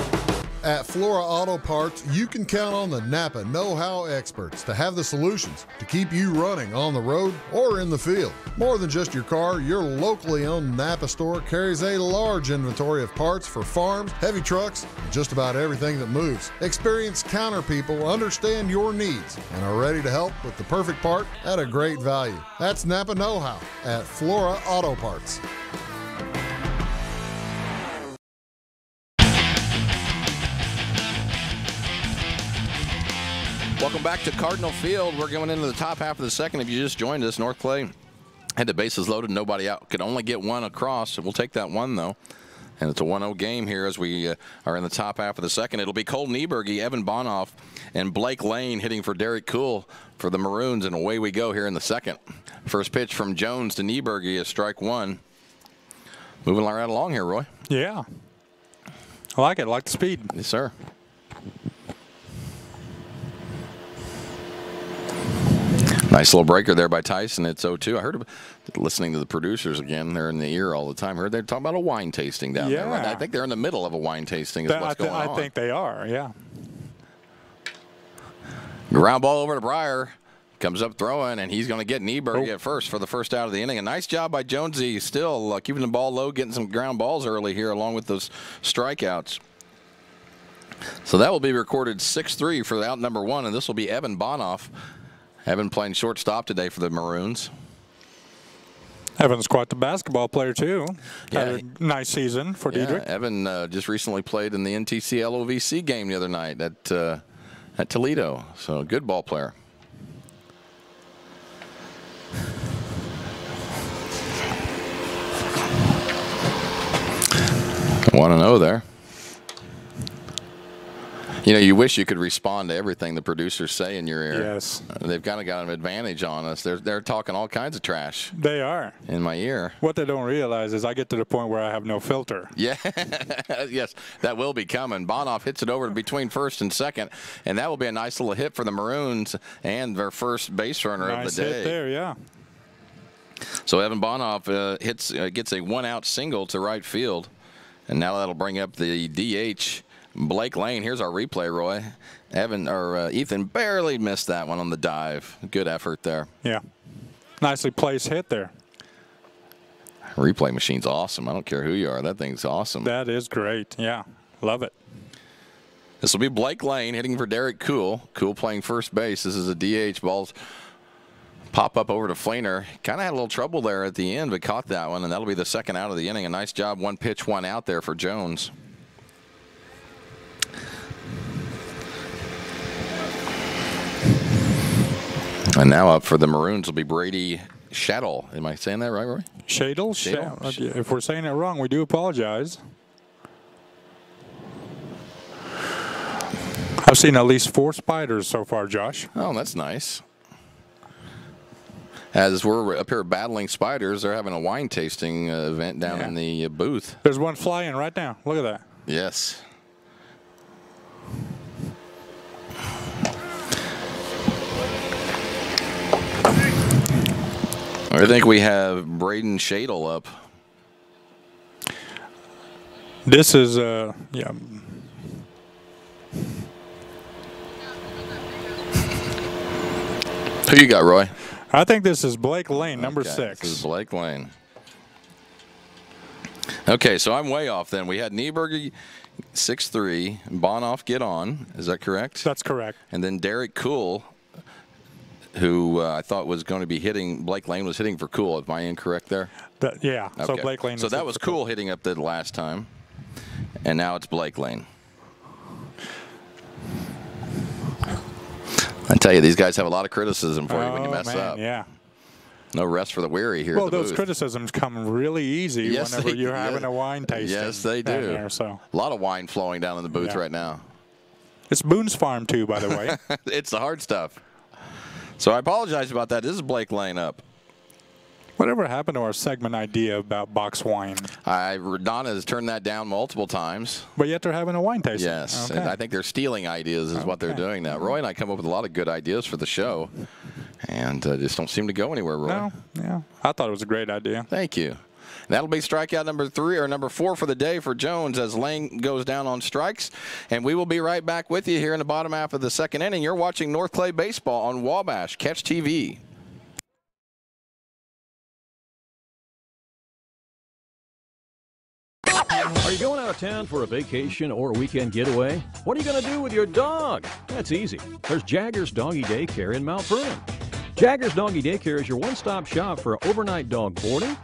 At Flora Auto Parts, you can count on the Napa know-how experts to have the solutions to keep you running on the road or in the field. More than just your car, your locally owned Napa store carries a large inventory of parts for farms, heavy trucks, and just about everything that moves. Experienced counter people understand your needs and are ready to help with the perfect part at a great value. That's Napa know-how at Flora Auto Parts. Welcome back to Cardinal Field. We're going into the top half of the second. If you just joined us, North Clay had the bases loaded, nobody out. Could only get 1 across. So we'll take that 1, though. And it's a 1-0 game here as we are in the top half of the second. It'll be Colton Nieberge, Evan Bonoff, and Blake Lane hitting for Derek Kuhl for the Maroons. And away we go here in the second. First pitch from Jones to Nieberge is strike 1. Moving right along here, Roy. Yeah. I like it. I like the speed. Yes, sir. Nice little breaker there by Tyson. It's 0-2. I heard listening to the producers again. They're in the ear all the time. I heard they're talking about a wine tasting down there. Right? I think they're in the middle of a wine tasting is what's going on. I think they are, yeah. Ground ball over to Breyer. Comes up throwing, and he's going to get Nieberge at first for the first out of the inning. A nice job by Jonesy, still keeping the ball low, getting some ground balls early here along with those strikeouts. So that will be recorded 6-3 for the out number 1, and this will be Evan Bonoff. Evan playing shortstop today for the Maroons. Evan's quite the basketball player, too. Yeah, had a nice season for Dieterich. Evan just recently played in the NTC LOVC game the other night at Toledo. So, good ball player. 1-0 there. You know, you wish you could respond to everything the producers say in your ear. Yes. They've kind of got an advantage on us. They're talking all kinds of trash. They are. In my ear. What they don't realize is I get to the point where I have no filter. Yeah. Yes, that will be coming. Bonoff hits it over between first and second, and that will be a nice little hit for the Maroons and their first base runner of the day. Nice hit there, yeah. So Evan Bonoff gets a one-out single to right field, and now that'll bring up the DH. Blake Lane. Here's our replay, Roy. Ethan barely missed that one on the dive. Good effort there. Yeah. Nicely placed hit there. Replay machine's awesome. I don't care who you are. That thing's awesome. That is great. Yeah. Love it. This will be Blake Lane hitting for Derek Kuhl. Kuhl playing first base. This is a DH. Balls pop up over to Fleener. Kind of had a little trouble there at the end, but caught that one, and that'll be the second out of the inning. A nice job. One pitch, one out there for Jones. And now up for the Maroons will be Brady Shattle. Am I saying that right, Roy? Shadle? If we're saying it wrong, we do apologize. I've seen at least 4 spiders so far, Josh. Oh, that's nice. As we're up here battling spiders, they're having a wine tasting event down in the booth. There's one flying right now. Look at that. Yes. I think we have Braden Shadle up. This is, yeah. Who you got, Roy? I think this is Blake Lane, number 6. This is Blake Lane. Okay, so I'm way off then. We had Nieberger 6'3", Bonoff get on. Is that correct? That's correct. And then Derek Cool, who I thought was going to be hitting, Blake Lane was hitting for Cool. Am I incorrect there? Yeah, okay. So Blake Lane. So that was Cool hitting up the last time, and now it's Blake Lane. I tell you, these guys have a lot of criticism for you when you mess up. Yeah. No rest for the weary here. Well, at the those booth. criticisms come really easy whenever you're having a wine tasting. Yes, they do. There, so. A lot of wine flowing down in the booth right now. It's Boone's Farm, too, by the way. It's the hard stuff. So I apologize about that. This is Blake Lane up. Whatever happened to our segment idea about box wine? Donna has turned that down multiple times. But yet they're having a wine tasting. Yes, okay. And I think they're stealing ideas is what they're doing now. Roy and I come up with a lot of good ideas for the show, and just don't seem to go anywhere, Roy. No, yeah. I thought it was a great idea. Thank you. That'll be strikeout number 4 for the day for Jones as Lane goes down on strikes. And we will be right back with you here in the bottom half of the second inning. You're watching North Clay Baseball on Wabash Catch TV. Are you going out of town for a vacation or a weekend getaway? What are you going to do with your dog? That's easy. There's Jaggers Doggy Daycare in Mount Vernon. Jaggers Doggy Daycare is your one-stop shop for overnight dog boarding.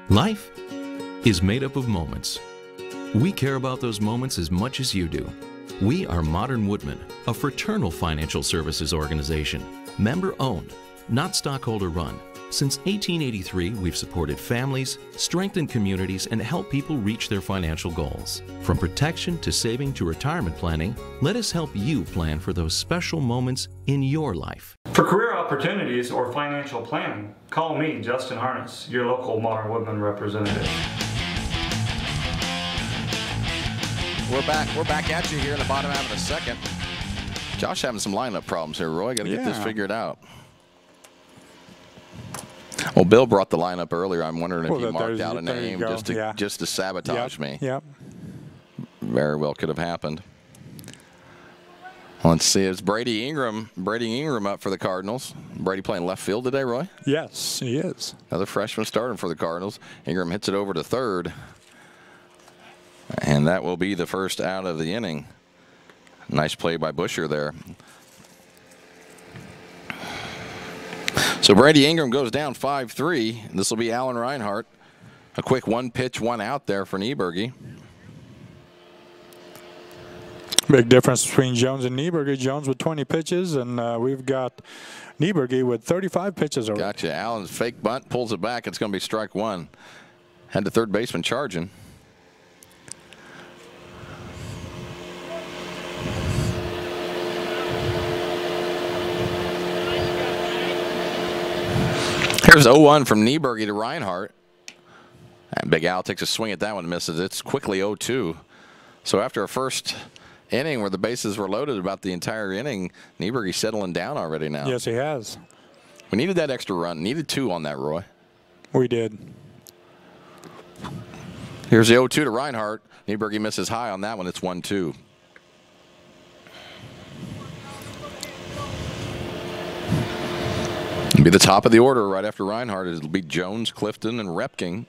Life is made up of moments. We care about those moments as much as you do. We are Modern Woodmen, a fraternal financial services organization, member-owned, not stockholder-run. Since 1883, we've supported families, strengthened communities, and helped people reach their financial goals. From protection to saving to retirement planning, let us help you plan for those special moments in your life. For career opportunities or financial planning, call me, Justin Harness, your local Modern Woodman representative. We're back at you here in the bottom half of the second. Josh having some lineup problems here, Roy. Got to get this figured out. Well, Bill brought the lineup earlier. I'm wondering if he marked out a name just to sabotage me. Yep. Very well could have happened. Let's see. It's Brady Ingram. Brady Ingram up for the Cardinals. Brady playing left field today, Roy? Yes, he is. Another freshman starting for the Cardinals. Ingram hits it over to third. And that will be the first out of the inning. Nice play by Busher there. So Brady Ingram goes down 5-3. This will be Alan Reinhart. A quick one-pitch, one-out there for Nieberger. Big difference between Jones and Nieberger. Jones with 20 pitches, and we've got Nieberger with 35 pitches already. Gotcha. Allen's fake bunt, pulls it back. It's going to be strike one. Had the third baseman charging. Here's 0-1 from Nieberger to Reinhart. And Big Al takes a swing at that one, misses. It's quickly 0-2. So after a first inning where the bases were loaded about the entire inning, Nieberger's settling down already now. Yes, he has. We needed that extra run. Needed 2 on that, Roy. We did. Here's the 0-2 to Reinhart. Nieberger misses high on that one. It's 1-2. It'll be the top of the order right after Reinhart. It'll be Jones, Clifton, and Repking.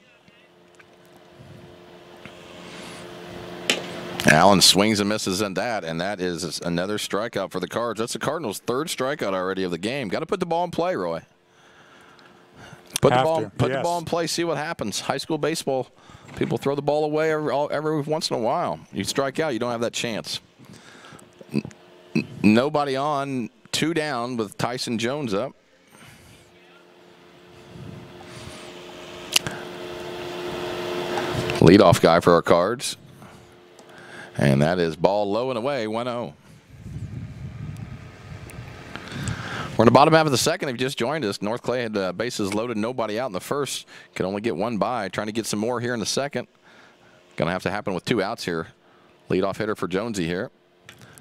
Allen swings and misses on that, and that is another strikeout for the Cards. That's the Cardinals' third strikeout already of the game. Got to put the ball in play, Roy. Put the ball in play, see what happens. High school baseball, people throw the ball away every once in a while. You strike out, you don't have that chance. Nobody on, 2 down with Tyson Jones up. Leadoff guy for our Cards. And that is ball low and away, 1-0. We're in the bottom half of the second. If you just joined us, North Clay had bases loaded, nobody out in the first. Could only get one by. Trying to get some more here in the second. Going to have to happen with 2 outs here. Leadoff hitter for Jonesy here.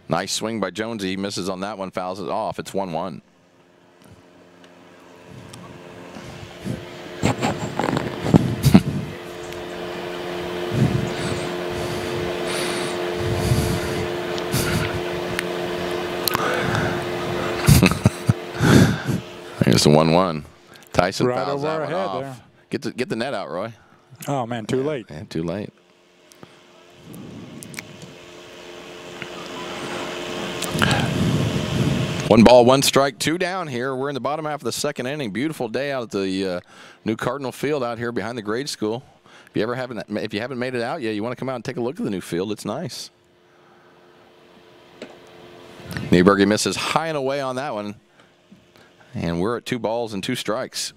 Nice swing by Jonesy. He misses on that one, fouls it off. It's 1-1. Here's the 1-1. Tyson right fouls over that our one head off. there. Get the net out, Roy. Oh, man, too late. Yeah, too late. One ball, one strike, 2 down here. We're in the bottom half of the second inning. Beautiful day out at the new Cardinal field out here behind the grade school. If you haven't made it out yet, you want to come out and take a look at the new field. It's nice. Nieberge misses high and away on that one. And we're at 2 balls and 2 strikes.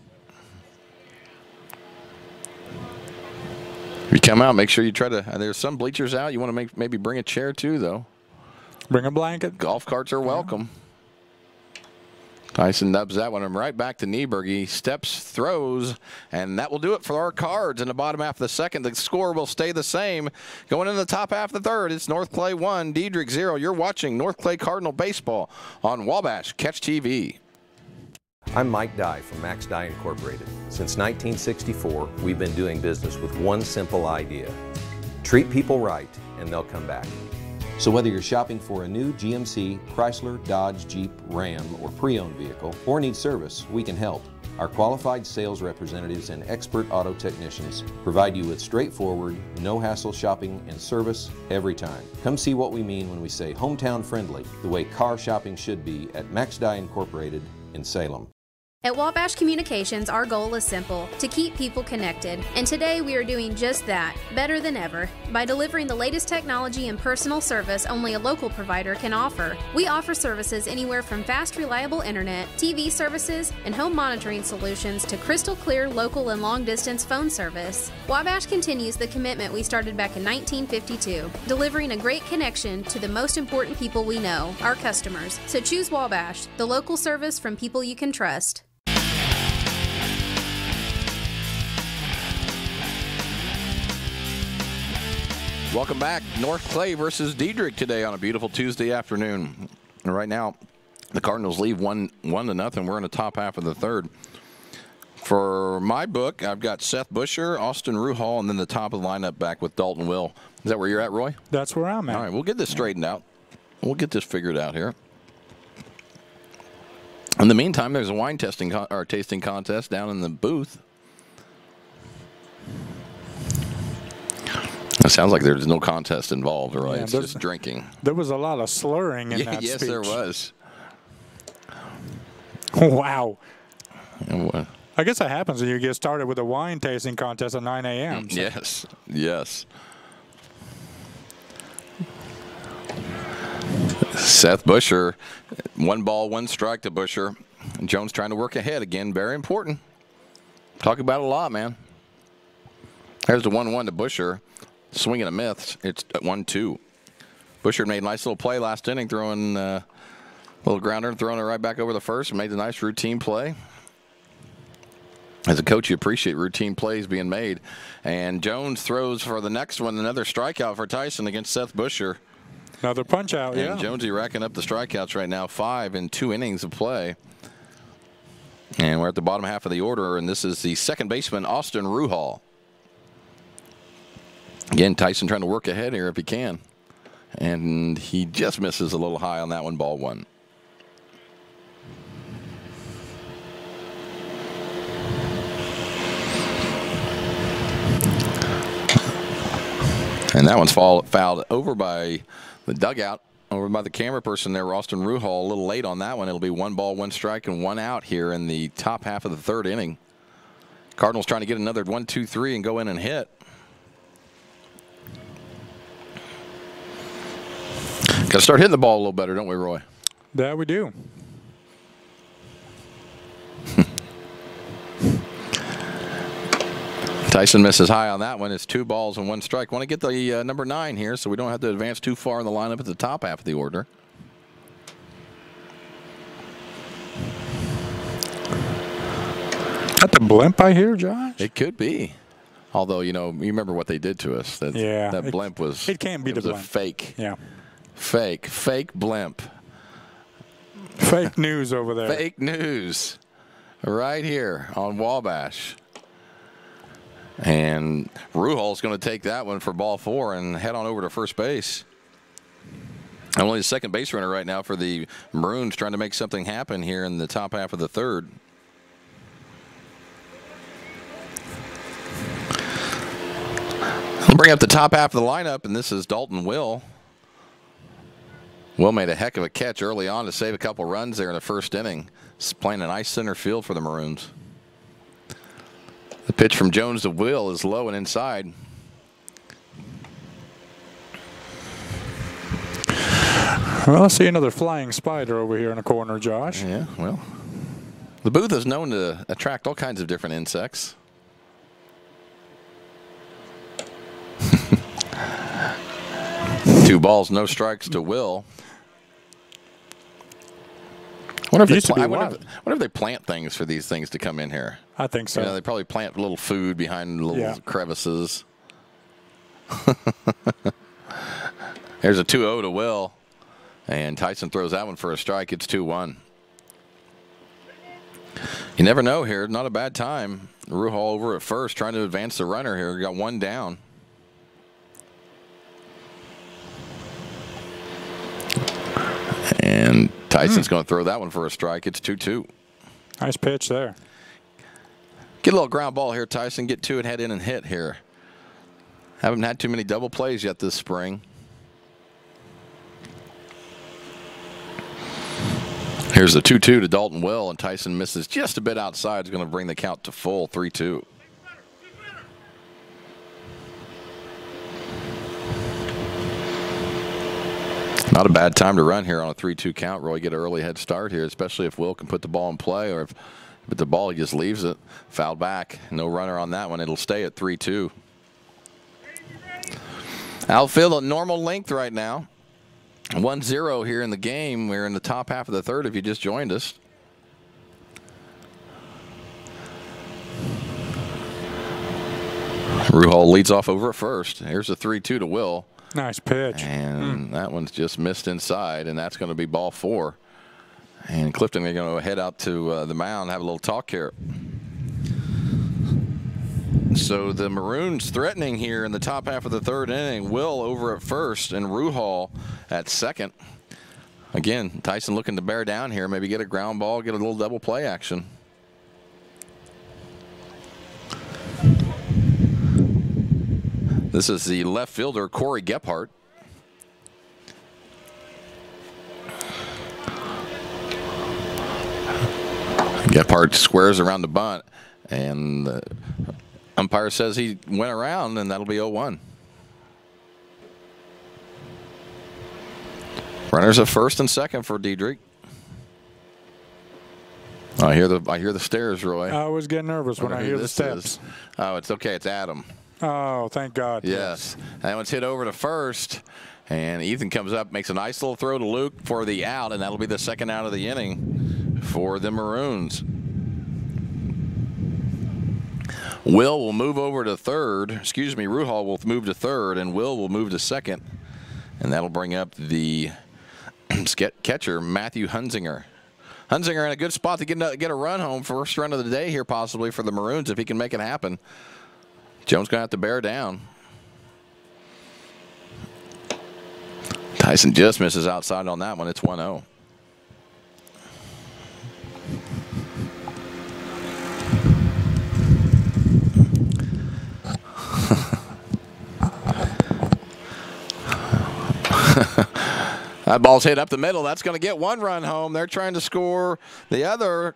If you come out, make sure you try to. There's some bleachers out. You want to maybe bring a chair too, though. Bring a blanket. Golf carts are welcome. Tyson nubs that one. I'm right back to Nieberge. He steps, throws, and that will do it for our Cards in the bottom half of the second. The score will stay the same. Going into the top half of the third, it's North Clay 1, Dieterich 0. You're watching North Clay Cardinal Baseball on Wabash Catch TV. I'm Mike Dye from Max Dye Incorporated. Since 1964, we've been doing business with one simple idea. Treat people right, and they'll come back. So whether you're shopping for a new GMC, Chrysler, Dodge, Jeep, Ram, or pre-owned vehicle, or need service, we can help. Our qualified sales representatives and expert auto technicians provide you with straightforward, no-hassle shopping and service every time. Come see what we mean when we say hometown friendly, the way car shopping should be at Max Dye Incorporated in Salem. At Wabash Communications, our goal is simple, to keep people connected. And today we are doing just that, better than ever, by delivering the latest technology and personal service only a local provider can offer. We offer services anywhere from fast, reliable internet, TV services, and home monitoring solutions to crystal clear local and long-distance phone service. Wabash continues the commitment we started back in 1952, delivering a great connection to the most important people we know, our customers. So choose Wabash, the local service from people you can trust. Welcome back. North Clay versus Dieterich today on a beautiful Tuesday afternoon. And right now, the Cardinals lead 1-0. We're in the top half of the third. For my book, I've got Seth Busher, Austin Ruhal, and then the top of the lineup back with Dalton Will. Is that where you're at, Roy? That's where I'm at. All right, we'll get this straightened out. We'll get this figured out here. In the meantime, there's a wine tasting contest down in the booth. It sounds like there's no contest involved, right? It's just drinking. There was a lot of slurring in that yes, speech. There was. Wow. I guess that happens when you get started with a wine tasting contest at 9 a.m. So. Yes, yes. Seth Busher, 1 ball, 1 strike to Busher. Jones trying to work ahead again. Very important. Talk about it a lot, man. There's the 1-1 to Busher. Swing and a miss. It's 1-2. Busher made a nice little play last inning, throwing a little grounder and throwing it right back over the first. Made a nice routine play. As a coach, you appreciate routine plays being made. And Jones throws for the next one, another strikeout for Tyson against Seth Busher. Another punch out, and Jonesy racking up the strikeouts right now, 5 in 2 innings of play. And we're at the bottom half of the order, and this is the second baseman, Austin Ruhal. Again, Tyson trying to work ahead here if he can. And he just misses a little high on that one, ball 1. And that one's fouled over by the dugout, over by the camera person there, Austin Ruhal. A little late on that one. It'll be 1 ball, 1 strike, and 1 out here in the top half of the third inning. Cardinals trying to get another 1, 2, 3 and go in and hit. Got to start hitting the ball a little better, don't we, Roy? That we do. Tyson misses high on that one. It's 2 balls and 1 strike. Want to get the number 9 here so we don't have to advance too far in the lineup at the top half of the order. blimp, I hear, Josh? It could be. Although, you remember what they did to us. That blimp was. It can't be the blimp. A fake. Yeah. Fake blimp. Fake news over there. Fake news. Right here on Wabash. And Ruhal's going to take that one for ball 4 and head on over to first base. Only the second base runner right now for the Maroons, trying to make something happen here in the top half of the third. I'll bring up the top half of the lineup, and this is Dalton Will. Will made a heck of a catch early on to save a couple runs there in the first inning. He's playing a nice center field for the Maroons. The pitch from Jones to Will is low and inside. Well, I see another flying spider over here in the corner, Josh. Yeah, well, the booth is known to attract all kinds of different insects. 2 balls, no strikes to Will. I wonder if they plant things for these things to come in here. I think so. They probably plant a little food behind little crevices. There's a 2-0 to Will. And Tyson throws that one for a strike. It's 2-1. You never know here. Not a bad time. Ruhal over at first, trying to advance the runner here. Got 1 down. And Tyson's going to throw that one for a strike. It's 2-2. Nice pitch there. Get a little ground ball here, Tyson. Get to it, head in and hit here. Haven't had too many double plays yet this spring. Here's the 2-2 to Dalton Will, and Tyson misses just a bit outside. It's going to bring the count to full, 3-2. Not a bad time to run here on a 3-2 count. Roy, get an early head start here, especially if Will can put the ball in play, or if the ball he just leaves it foul back. No runner on that one. It'll stay at 3-2. Outfield at normal length right now. 1-0 here in the game. We're in the top half of the third if you just joined us. Ruhal leads off over at first. Here's a 3-2 to Will. Nice pitch. And that one's just missed inside, and that's going to be ball 4. And Clifton, they're going to head out to the mound and have a little talk here. So the Maroons threatening here in the top half of the third inning. Will over at first and Ruhal at second. Again, Tyson looking to bear down here, maybe get a ground ball, get a little double play action. This is the left fielder, Corey Gephardt. Gephardt squares around the bunt, and the umpire says he went around, and that'll be 0-1. Runners at first and second for Dieterich. I hear the stairs, Roy. I always get nervous when I hear the steps. Oh, it's okay. It's Adam. Oh, thank God. Yes. That one's hit over to first, and Ethan comes up, makes a nice little throw to Luke for the out, and that'll be the second out of the inning for the Maroons. Will move over to third. Excuse me, Ruhal will move to third, and will move to second, and that'll bring up the catcher, Matthew Hunzinger. Hunzinger in a good spot to get a run home, first run of the day here possibly for the Maroons if he can make it happen. Jones going to have to bear down. Tyson just misses outside on that one. It's 1-0. That ball's hit up the middle. That's going to get 1 run home. They're trying to score the other.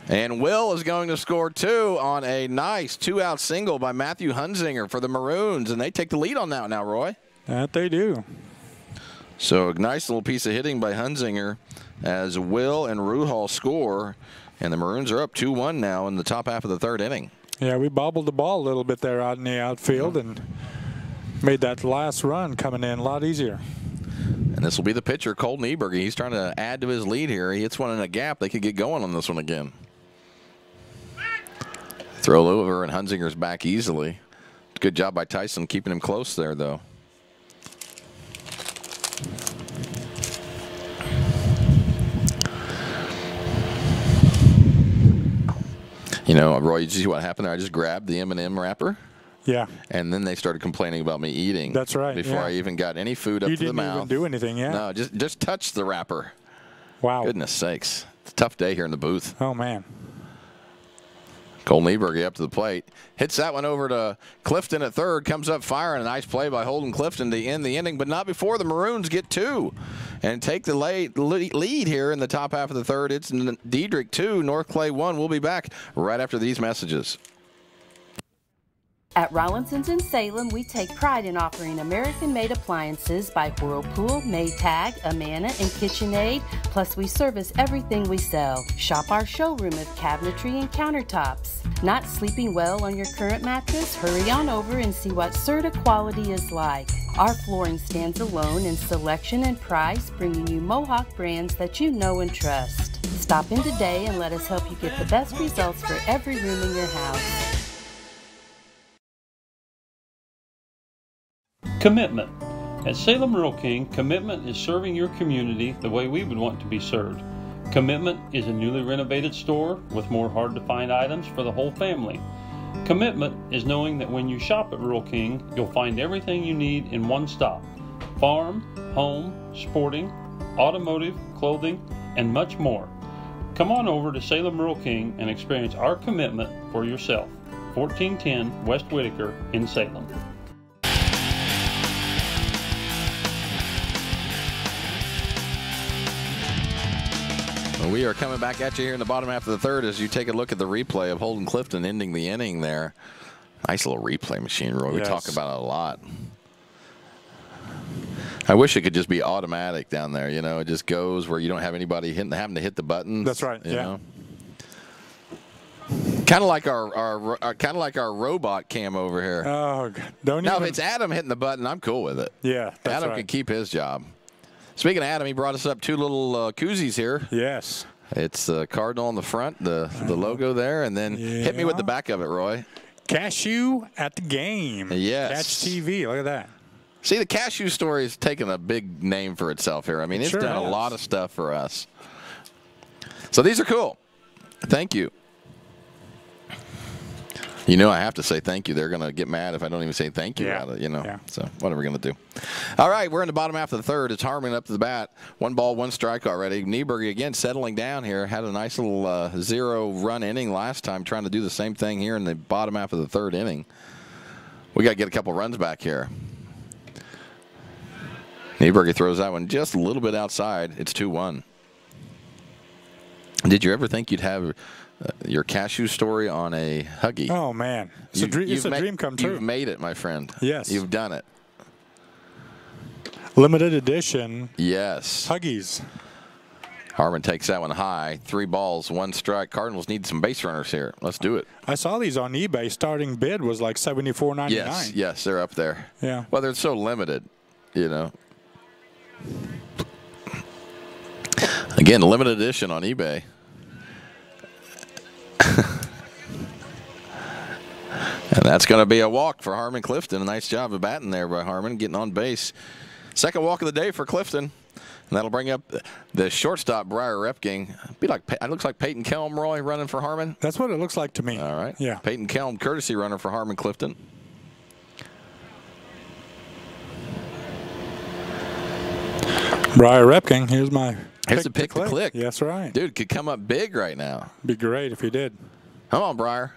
And Will is going to score 2 on a nice 2-out single by Matthew Hunzinger for the Maroons. And they take the lead on that now, Roy. That they do. So a nice little piece of hitting by Hunzinger as Will and Ruhal score. And the Maroons are up 2-1 now in the top half of the third inning. Yeah, we bobbled the ball a little bit there out in the outfield and made that last run coming in a lot easier. And this will be the pitcher, Cole Nieberger. He's trying to add to his lead here. He hits one in a gap. They could get going on this one again. Throw over, and Hunzinger's back easily. Good job by Tyson keeping him close there, though. You know, Roy, you see what happened there? I just grabbed the M&M wrapper. Yeah. And then they started complaining about me eating. That's right. Before I even got any food up to the mouth. You didn't even do anything, yeah? No, just touch the wrapper. Wow. Goodness sakes. It's a tough day here in the booth. Oh, man. Cole Nieberge up to the plate. Hits that one over to Clifton at third. Comes up firing. A nice play by Holden Clifton to end the inning, but not before the Maroons get two and take the lead here in the top half of the third. It's Dieterich 2, North Clay 1. We'll be back right after these messages. At Rollinson's in Salem, we take pride in offering American-made appliances by Whirlpool, Maytag, Amana, and KitchenAid. Plus, we service everything we sell. Shop our showroom of cabinetry and countertops. Not sleeping well on your current mattress? Hurry on over and see what Serta quality is like. Our flooring stands alone in selection and price, bringing you Mohawk brands that you know and trust. Stop in today and let us help you get the best results for every room in your house. Commitment. At Salem Rural King, Commitment is serving your community the way we would want to be served. Commitment is a newly renovated store with more hard-to-find items for the whole family. Commitment is knowing that when you shop at Rural King, you'll find everything you need in one stop. Farm, home, sporting, automotive, clothing, and much more. Come on over to Salem Rural King and experience our commitment for yourself. 1410 West Whitaker in Salem. We are coming back at you here in the bottom half of the third as you take a look at the replay of Holden Clifton ending the inning there. Nice little replay machine, Roy. We talk about it a lot. I wish it could just be automatic down there. You know, it just goes where you don't have anybody having to hit the buttons. That's right. You know? Kind of like our robot cam over here. Oh, don't now, even. if it's Adam hitting the button, I'm cool with it. Yeah, that's Adam can keep his job. Speaking of Adam, he brought us up two little koozies here. Yes. It's the Cardinal on the front, the logo there, and then hit me with the back of it, Roy. Cashew at the game. Yes. Catch TV. Look at that. See, the Cashew story has taken a big name for itself here. I mean, it's done a lot of stuff for us. So these are cool. Thank you. You know, I have to say thank you. They're going to get mad if I don't even say thank you about it, you know. Yeah. So what are we going to do? All right, we're in the bottom half of the third. It's Harmon up to the bat. 1 ball, 1 strike already. Nieberge again settling down here. Had a nice little 0-run inning last time, trying to do the same thing here in the bottom half of the third inning. We got to get a couple runs back here. Nieberge throws that one just a little bit outside. It's 2-1. Did you ever think you'd have your Cashew story on a Huggy? Oh, man. It's a dream come true. You've made it, my friend. Yes. You've done it. Limited edition. Yes. Huggies. Harmon takes that one high. 3 balls, 1 strike. Cardinals need some base runners here. Let's do it. I saw these on eBay. Starting bid was like $74.99. Yes, they're up there. Yeah. Well, they're so limited, you know. Again, limited edition on eBay. And that's going to be a walk for Harmon Clifton. A nice job of batting there by Harmon, getting on base. Second walk of the day for Clifton. And that'll bring up the shortstop, Briar Repking. It looks like Peyton Kelm, Roy, running for Harmon. That's what it looks like to me. All right. Yeah. Peyton Kelm, courtesy runner for Harmon Clifton. Briar Repking, here's my Here's the pick to click. That's right. Dude, could come up big right now. Be great if he did. Come on, Briar.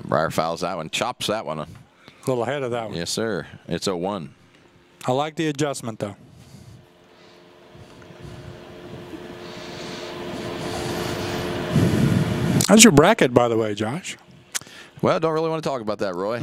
Briar fouls that one, chops that one. A little ahead of that one. Yes, sir. It's 0-1. I like the adjustment, though. How's your bracket, by the way, Josh? Well, don't really want to talk about that, Roy.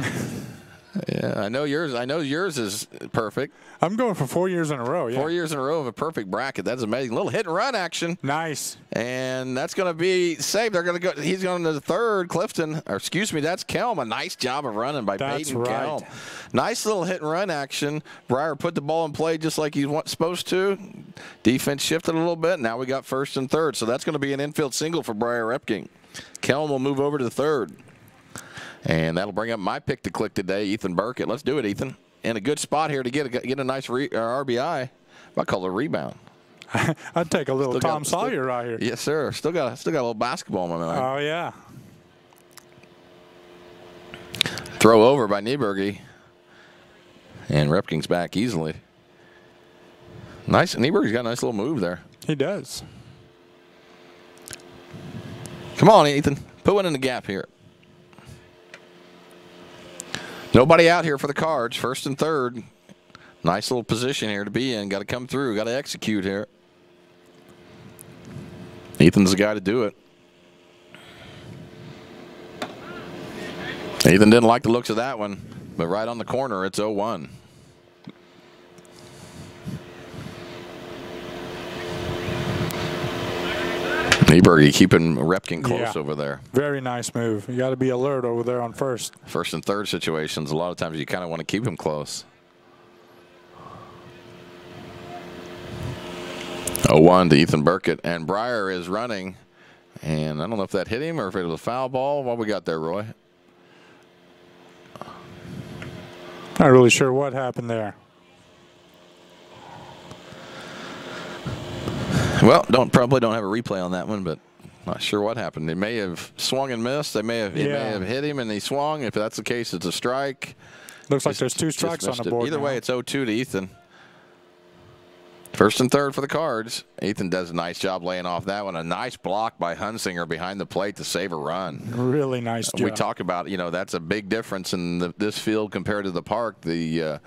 Yeah, I know yours. I know yours is perfect. I'm going for 4 years in a row. Yeah. 4 years in a row of a perfect bracket. That's amazing. A little hit and run action. Nice. And that's going to be saved. They're going to go. He's going to the third. Clifton, or excuse me, that's Kelm. A nice job of running by Peyton Kelm. Nice little hit and run action. Briar put the ball in play just like he's supposed to. Defense shifted a little bit. Now we got first and third. So that's going to be an infield single for Briar Repking. Kellen will move over to the third. And that'll bring up my pick to click today, Ethan Burkett. Let's do it, Ethan. In a good spot here to get a nice RBI. I call it a rebound. I'd take a little Tom Sawyer right here. Yes, sir. Still got a little basketball in my mind. Oh, yeah. Throw over by Nieberge. And Repking's back easily. Nice. Nieberge's got a nice little move there. He does. Come on, Ethan. Put one in the gap here. Nobody out here for the Cards. First and third. Nice little position here to be in. Got to come through. Got to execute here. Ethan's the guy to do it. Ethan didn't like the looks of that one, but right on the corner, it's 0-1. Nieberge keeping Repking close over there. Very nice move. You got to be alert over there on first. First and third situations, a lot of times you kind of want to keep him close. 0-1 to Ethan Burkett, and Breyer is running, and I don't know if that hit him or if it was a foul ball. What we got there, Roy? Not really sure what happened there. Well, probably don't have a replay on that one, but not sure what happened. They may have swung and missed. They may have hit him and he swung. If that's the case, it's a strike. Looks like there's 2 strikes on the board. Either way, it's 0-2 to Ethan. First and third for the Cards. Ethan does a nice job laying off that one. A nice block by Hunsinger behind the plate to save a run. Really nice job. We talk about, that's a big difference in this field compared to the park. The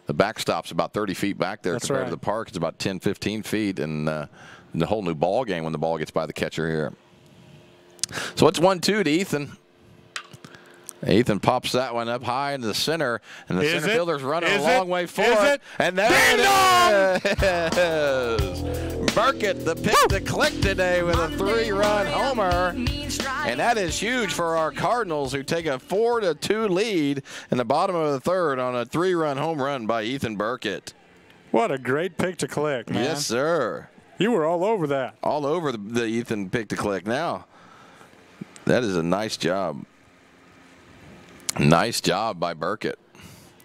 backstop's about 30 feet back there compared to the park. It's about 10, 15 feet, and the whole new ball game when the ball gets by the catcher here. So it's 1-2 to Ethan. Ethan pops that one up high into the center, and the center fielder's running a long way for it. And there it is. Burkett, the pick to click today with a 3-run homer. And that is huge for our Cardinals, who take a 4-2 lead in the bottom of the third on a 3-run home run by Ethan Burkett. What a great pick to click, man. Yes, sir. You were all over that. All over the Ethan pick to click. Now, that is a nice job. Nice job by Burkett.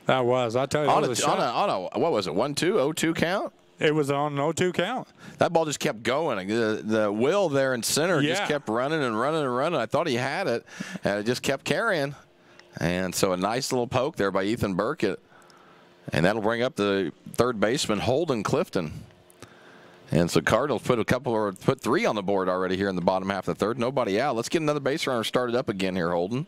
That was. I tell you, on a what was it, 1-2, 0-2 count? It was on an 0-2 count. That ball just kept going. The Will there in center just kept running and running and running. I thought he had it, and it just kept carrying. And so a nice little poke there by Ethan Burkett. And that'll bring up the third baseman, Holden Clifton. And so Cardinals put 3 on the board already here in the bottom half of the third. Nobody out. Let's get another base runner started up again here, Holden.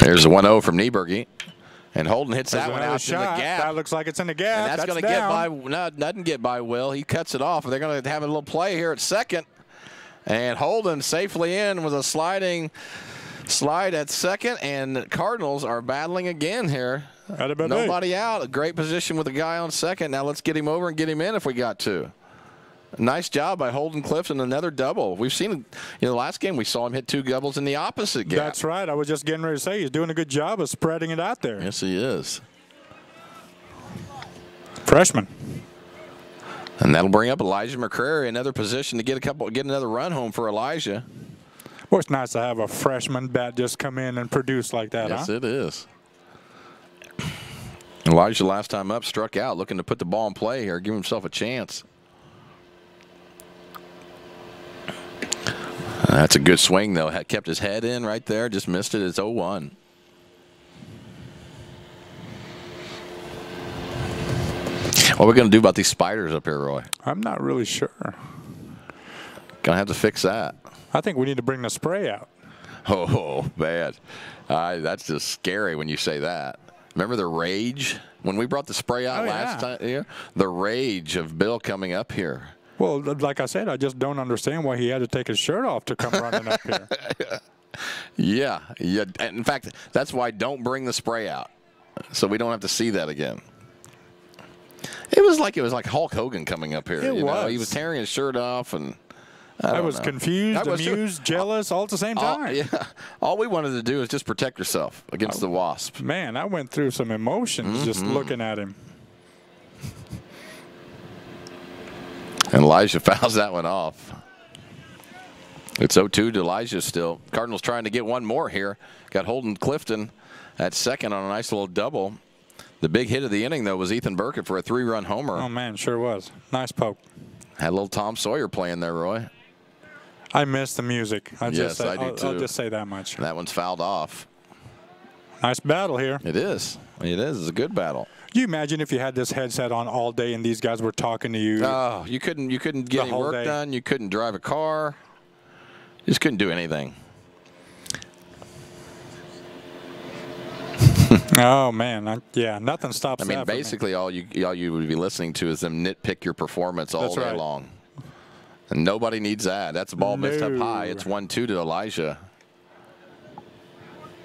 There's a 1-0 from Nieberge. And Holden hits that one out in the gap. That looks like it's in the gap. And that's going to get by. No, doesn't get by Will. He cuts it off. They're going to have a little play here at second. And Holden safely in with a slide at second. And Cardinals are battling again here. Nobody out. A great position with the guy on second. Now let's get him over and get him in if we got to. Nice job by Holden Clifton, another double. We've seen, the last game we saw him hit 2 doubles in the opposite gap. That's right. I was just getting ready to say he's doing a good job of spreading it out there. Yes, he is. Freshman. And that'll bring up Elijah McCrary, another position to get another run home for Elijah. Well, it's nice to have a freshman bat just come in and produce like that, Yes, it is. Elijah last time up struck out, looking to put the ball in play here, give himself a chance. That's a good swing, though. Kept his head in right there. Just missed it. It's 0-1. What are we going to do about these spiders up here, Roy? I'm not really sure. Going to have to fix that. I think we need to bring the spray out. Oh, bad. That's just scary when you say that. Remember the rage? When we brought the spray out last time? Yeah. The rage of Bill coming up here. Well, like I said, I just don't understand why he had to take his shirt off to come running up here. Yeah. In fact, that's why don't bring the spray out, so we don't have to see that again. It was like Hulk Hogan coming up here. He was tearing his shirt off, and I was confused, amused, jealous, all at the same time. Yeah. All we wanted to do is just protect yourself against the wasp. Man, I went through some emotions just looking at him. And Elijah fouls that one off. It's 0-2 to Elijah still. Cardinals trying to get one more here. Got Holden Clifton at second on a nice little double. The big hit of the inning, though, was Ethan Burkett for a 3-run homer. Oh, man, sure was. Nice poke. Had a little Tom Sawyer playing there, Roy. I miss the music. I do, too. I'll just say that much. That one's fouled off. Nice battle here. It is. It is. It's a good battle. Can you imagine if you had this headset on all day and these guys were talking to you? Oh, you couldn't get any work done. You couldn't drive a car. You just couldn't do anything. Oh, man. Yeah, nothing stops that. I mean, basically all you would be listening to is them nitpick your performance all day long. And nobody needs that. That's a ball missed up high. It's 1-2 to Elijah.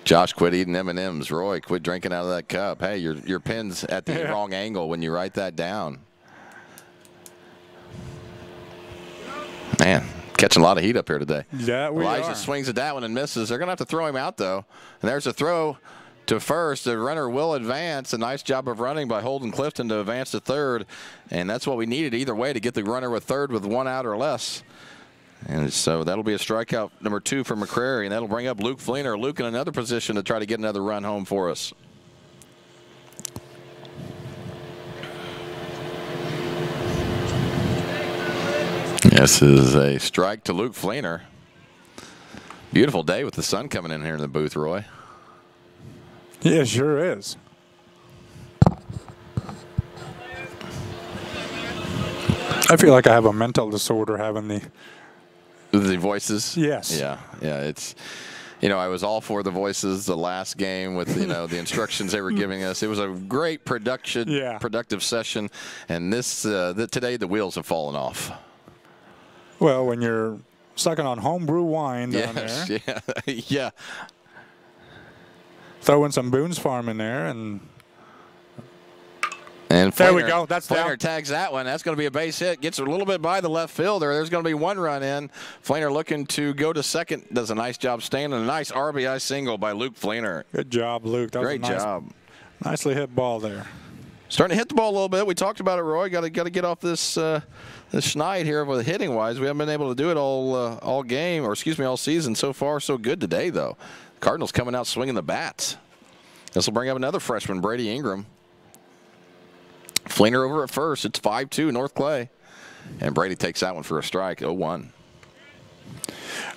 Josh, quit eating M&Ms. Roy, quit drinking out of that cup. Hey, your pen's at the wrong angle when you write that down. Man, catching a lot of heat up here today. Yeah, Elijah swings at that one and misses. They're going to have to throw him out, though. And there's a throw to first. The runner will advance. A nice job of running by Holden Clifton to advance to third. And that's what we needed either way to get the runner with third with 1 out or less. And so that'll be a strikeout number 2 for McCrary, and that'll bring up Luke Fleener. Luke in another position to try to get another run home for us. This is a strike to Luke Fleener. Beautiful day with the sun coming in here in the booth, Roy. Yeah, sure is. I feel like I have a mental disorder having the voices. Yes. Yeah. It's, I was all for the voices the last game with the instructions they were giving us. It was a great productive session, and this today the wheels have fallen off. Well, when you're sucking on homebrew wine down there, yeah. Throwing some Boone's Farm in there, and Fleener, there we go. That's Fleener tags that one. That's going to be a base hit. Gets a little bit by the left fielder. There's going to be one run in. Fleener looking to go to second. Does a nice job staying. A nice RBI single by Luke Fleener. Good job, Luke. That Great was a job. Nicely hit ball there. Starting to hit the ball a little bit. We talked about it, Roy. Got to get off this schneid here with hitting wise. We haven't been able to do it all game, or excuse me, all season. So far, so good today, though. Cardinals coming out swinging the bats. This will bring up another freshman, Brady Ingram. Fleener over at first. It's 5-2 North Clay. And Brady takes that one for a strike, 0-1.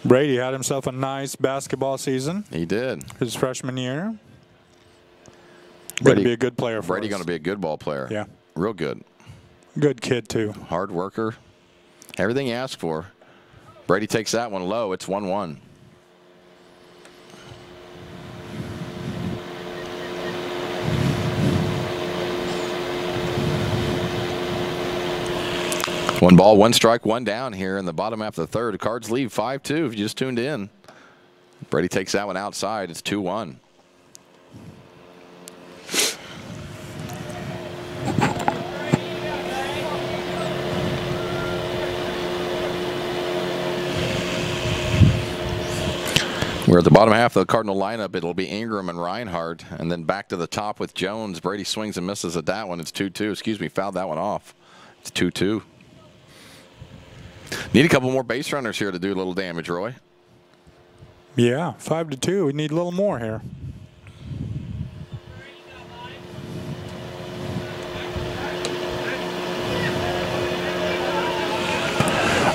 Brady had himself a nice basketball season. He did. His freshman year. Going to be a good player for Brady going to be a good ball player. Yeah. Real good. Good kid, too. Hard worker. Everything he asked for. Brady takes that one low. It's 1-1. One ball, one strike, one down here in the bottom half of the third. The Cards lead 5-2 if you just tuned in. Brady takes that one outside. It's 2-1. We're at the bottom half of the Cardinal lineup. It'll be Ingram and Reinhardt, and then back to the top with Jones. Brady swings and misses at that one. It's 2-2. Excuse me, fouled that one off. It's 2-2. Need a couple more base runners here to do a little damage, Roy. Yeah, 5-2. We need a little more here.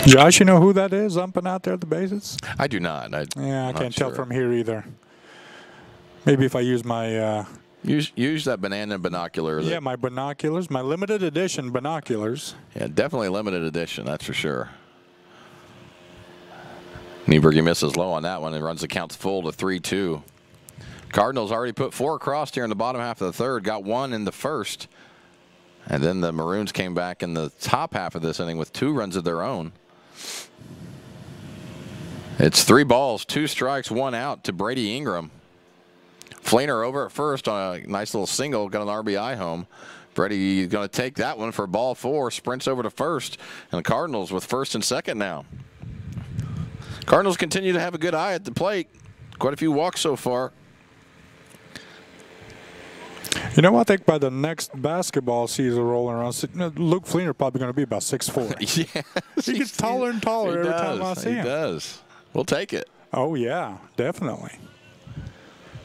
Josh, you know who that is umping out there at the bases? I do not. I can't tell from here either. Maybe if I use my... Use that banana binocular. Yeah, my binoculars, my limited edition binoculars. Yeah, definitely limited edition, that's for sure. Nieberge misses low on that one and runs the counts full to 3-2. Cardinals already put 4 across here in the bottom half of the third, got 1 in the first. And then the Maroons came back in the top half of this inning with 2 runs of their own. It's 3 balls, 2 strikes, 1 out to Brady Ingram. Fleener over at first on a nice little single, got an RBI home. Brady going to take that one for ball 4, sprints over to first, and the Cardinals with first and second now. Cardinals continue to have a good eye at the plate. Quite a few walks so far. You know, I think by the next basketball season rolling around, Luke Fleener probably going to be about 6'4". Yeah. He gets taller and taller every time I see him. He does. We'll take it. Oh, yeah, definitely.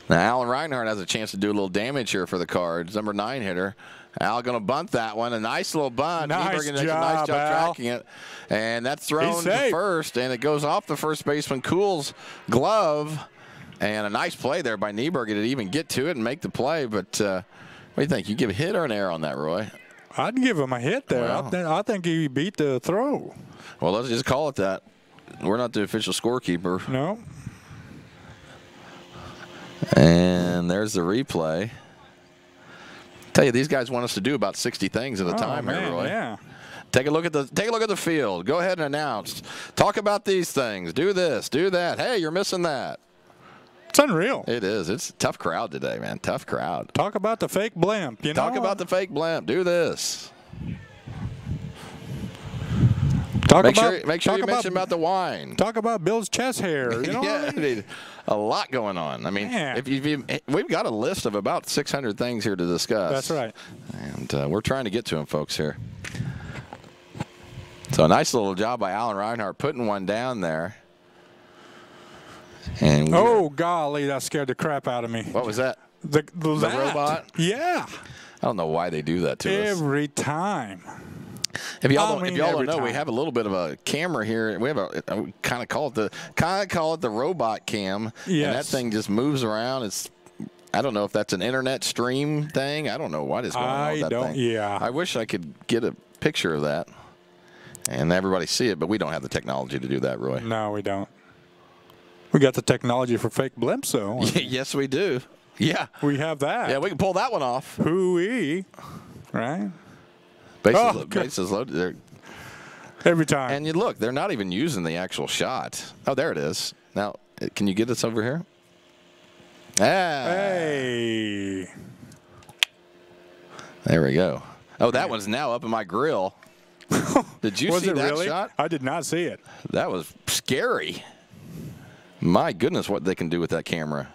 Now, Alan Reinhardt has a chance to do a little damage here for the Cards. Number 9 hitter. Al going to bunt that one. A nice little bunt. Nice Niebergen does a job, nice job Al. tracking it. And that's thrown He's to safe. first, and it goes off the first baseman Kuhl's glove. And a nice play there by Niebergen to even get to it and make the play. But what do you think? You give a hit or an error on that, Roy? I'd give him a hit there. Well, I think he beat the throw. Well, let's just call it that. We're not the official scorekeeper. No. And there's the replay. Tell you, these guys want us to do about 60 things at a time here, Roy. Yeah. Take a look at the field. Go ahead and announce. Talk about these things. Do this. Do that. Hey, you're missing that. It's unreal. It is. It's a tough crowd today, man. Tough crowd. Talk about the fake blimp. You know? Talk about the fake blimp. Do this. Make sure you mention about the wine. Talk about Bill's chest hair. You know yeah, I mean, a lot going on. I mean, we've got a list of about 600 things here to discuss. That's right. And we're trying to get to them, folks, here. So a nice little job by Alan Reinhardt putting one down there. And oh, golly, that scared the crap out of me. What was that? The robot? Yeah. I don't know why they do that to us. Every time. If y'all don't know, we have a little bit of a camera here. We have we kind of call it the robot cam. Yes. And that thing just moves around. I don't know if that's an internet stream thing. I don't know what is going on with that thing. Yeah. I wish I could get a picture of that and everybody see it, but we don't have the technology to do that, Roy. No, we don't. We got the technology for fake blimps, though. Yes, we do. Yeah. We have that. Yeah, we can pull that one off. Hooey. Right? Bases loaded. Every time. And you look, they're not even using the actual shot. Oh, there it is. Now, can you get us over here? Hey. There we go. Oh, that one's now up in my grill. Did you see that really? shot? I did not see it. That was scary. My goodness, what they can do with that camera.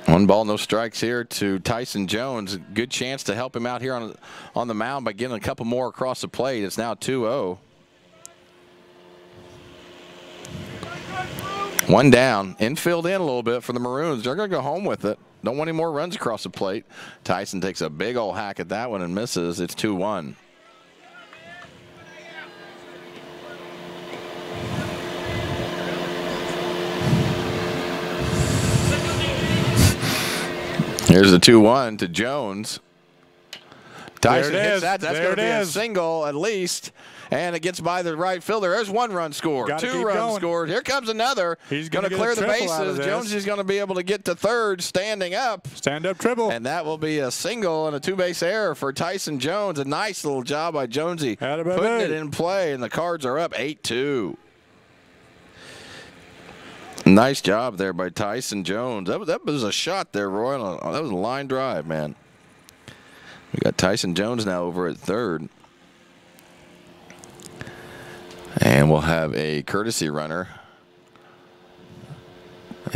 1 ball, no strikes here to Tyson Jones. Good chance to help him out here on the mound by getting a couple more across the plate. It's now 2-0. 1 down. Infield in a little bit for the Maroons. They're going to go home with it. Don't want any more runs across the plate. Tyson takes a big old hack at that one and misses. It's 2-1. Here's the 2-1 to Jones. Tyson hits that. That's going to be a single at least. And it gets by the right fielder. There's 1 run scored. 2 runs scored. Here comes another. He's going to clear the bases. Jones is going to be able to get to third standing up. Stand up triple. And that will be a single and a 2-base error for Tyson Jones. A nice little job by Jonesy putting it in play. And the Cards are up 8-2. Nice job there by Tyson Jones. That was a shot there, Roy. That was a line drive, man. We got Tyson Jones now over at third. And we'll have a courtesy runner.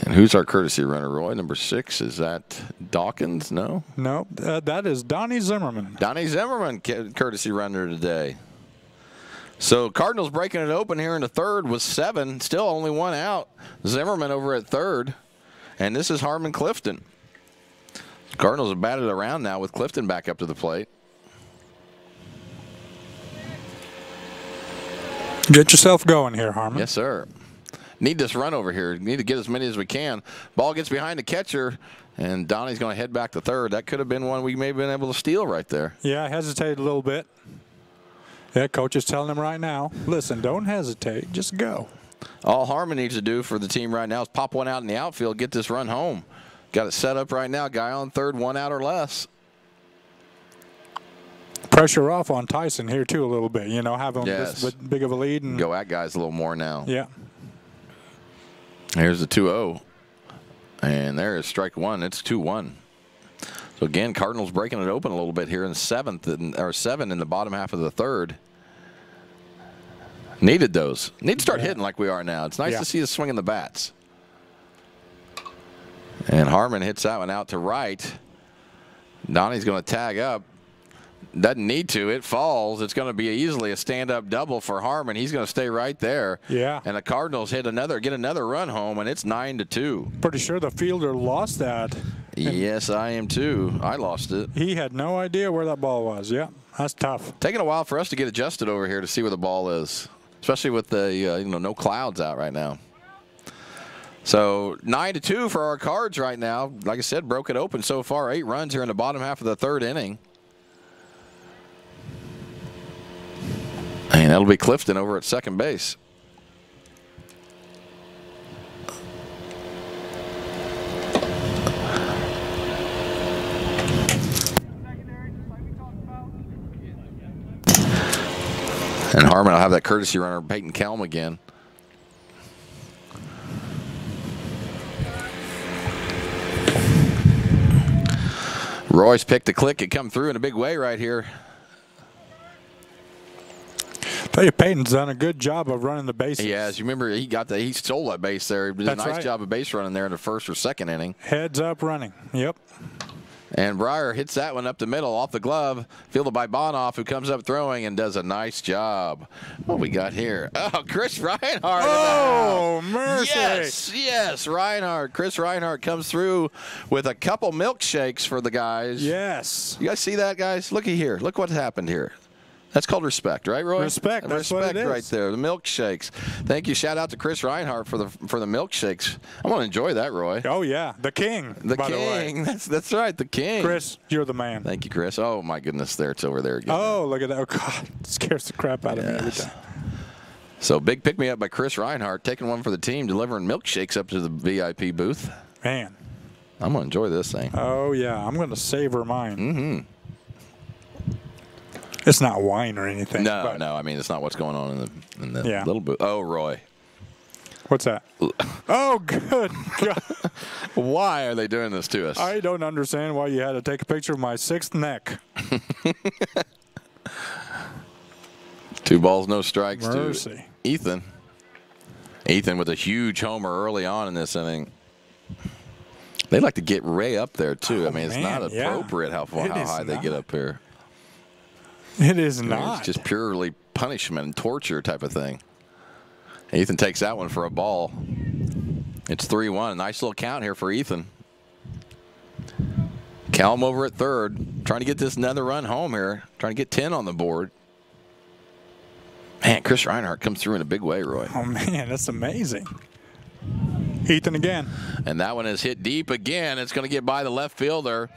And who's our courtesy runner, Roy? Number 6, is that Dawkins? No? No, that is Donnie Zimmerman. Donnie Zimmerman, courtesy runner today. So Cardinals breaking it open here in the third with 7. Still only 1 out. Zimmerman over at third. And this is Harmon Clifton. Cardinals have batted around now with Clifton back up to the plate. Get yourself going here, Harmon. Yes, sir. Need this run over here. Need to get as many as we can. Ball gets behind the catcher, and Donnie's going to head back to third. That could have been one we may have been able to steal right there. Yeah, I hesitated a little bit. Yeah, coach is telling him right now, listen, don't hesitate. Just go. All Harmon needs to do for the team right now is pop one out in the outfield, get this run home. Got it set up right now. Guy on third, 1 out or less. Pressure off on Tyson here, too, a little bit. You know, have him this big of a lead. And go at guys a little more now. Yeah. Here's the 2-0. And there is strike 1. It's 2-1. So, again, Cardinals breaking it open a little bit here in 7th, or 7 in the bottom half of the third. Needed those. Need to start hitting like we are now. It's nice to see us swinging the bats. And Harmon hits that one out to right. Donnie's going to tag up. Doesn't need to. It falls. It's going to be easily a stand-up double for Harmon. He's going to stay right there. Yeah. And the Cardinals get another run home, and it's 9-2. Pretty sure the fielder lost that. Yes, I am too. I lost it. He had no idea where that ball was. Yeah, that's tough. Taking a while for us to get adjusted over here to see where the ball is, especially with the no clouds out right now. So 9-2 for our Cards right now. Like I said, broke it open so far. 8 runs here in the bottom half of the 3rd inning. And that'll be Clifton over at second base. And Harmon will have that courtesy runner, Peyton Kelm, again. Royce picked a click. It come through in a big way right here. Tell you, Peyton's done a good job of running the bases. He has. You remember he stole that base there. He did a nice job of base running there in the 1st or 2nd inning. Heads up running. Yep. And Breyer hits that one up the middle off the glove, fielded by Bonoff, who comes up throwing and does a nice job. What we got here? Oh, Chris Reinhardt. Oh, mercy. Yes, Reinhardt. Chris Reinhardt comes through with a couple milkshakes for the guys. Yes. You guys see that, guys? Looky here. Look what happened here. That's called respect, right, Roy? Respect. That's what it is. Right there. The milkshakes. Thank you. Shout out to Chris Reinhardt for the milkshakes. I want to enjoy that, Roy. Oh yeah, the king. The king. That's right. The king. Chris, you're the man. Thank you, Chris. Oh my goodness, there it's over there again. Oh, look at that. Oh God, it scares the crap out of me every time. So big pick me up by Chris Reinhardt, taking one for the team, delivering milkshakes up to the VIP booth. Man, I'm gonna enjoy this thing. Oh yeah, I'm gonna savor mine. Mm-hmm. It's not wine or anything. No, no. I mean, it's not what's going on in the little booth. Oh, Roy. What's that? Oh, good God. Why are they doing this to us? I don't understand why you had to take a picture of my 6th neck. 2 balls, no strikes. Mercy. To Ethan. Ethan with a huge homer early on in this inning. They like to get Ray up there, too. Oh, I mean, it's not appropriate how high they get up here. It is not. It's just purely punishment and torture type of thing. Ethan takes that one for a ball. It's 3-1. Nice little count here for Ethan. Kelm over at 3rd. Trying to get this another run home here. Trying to get 10 on the board. Man, Chris Reinhardt comes through in a big way, Roy. Oh, man, that's amazing. Ethan again. And that one is hit deep again. It's going to get by the left fielder.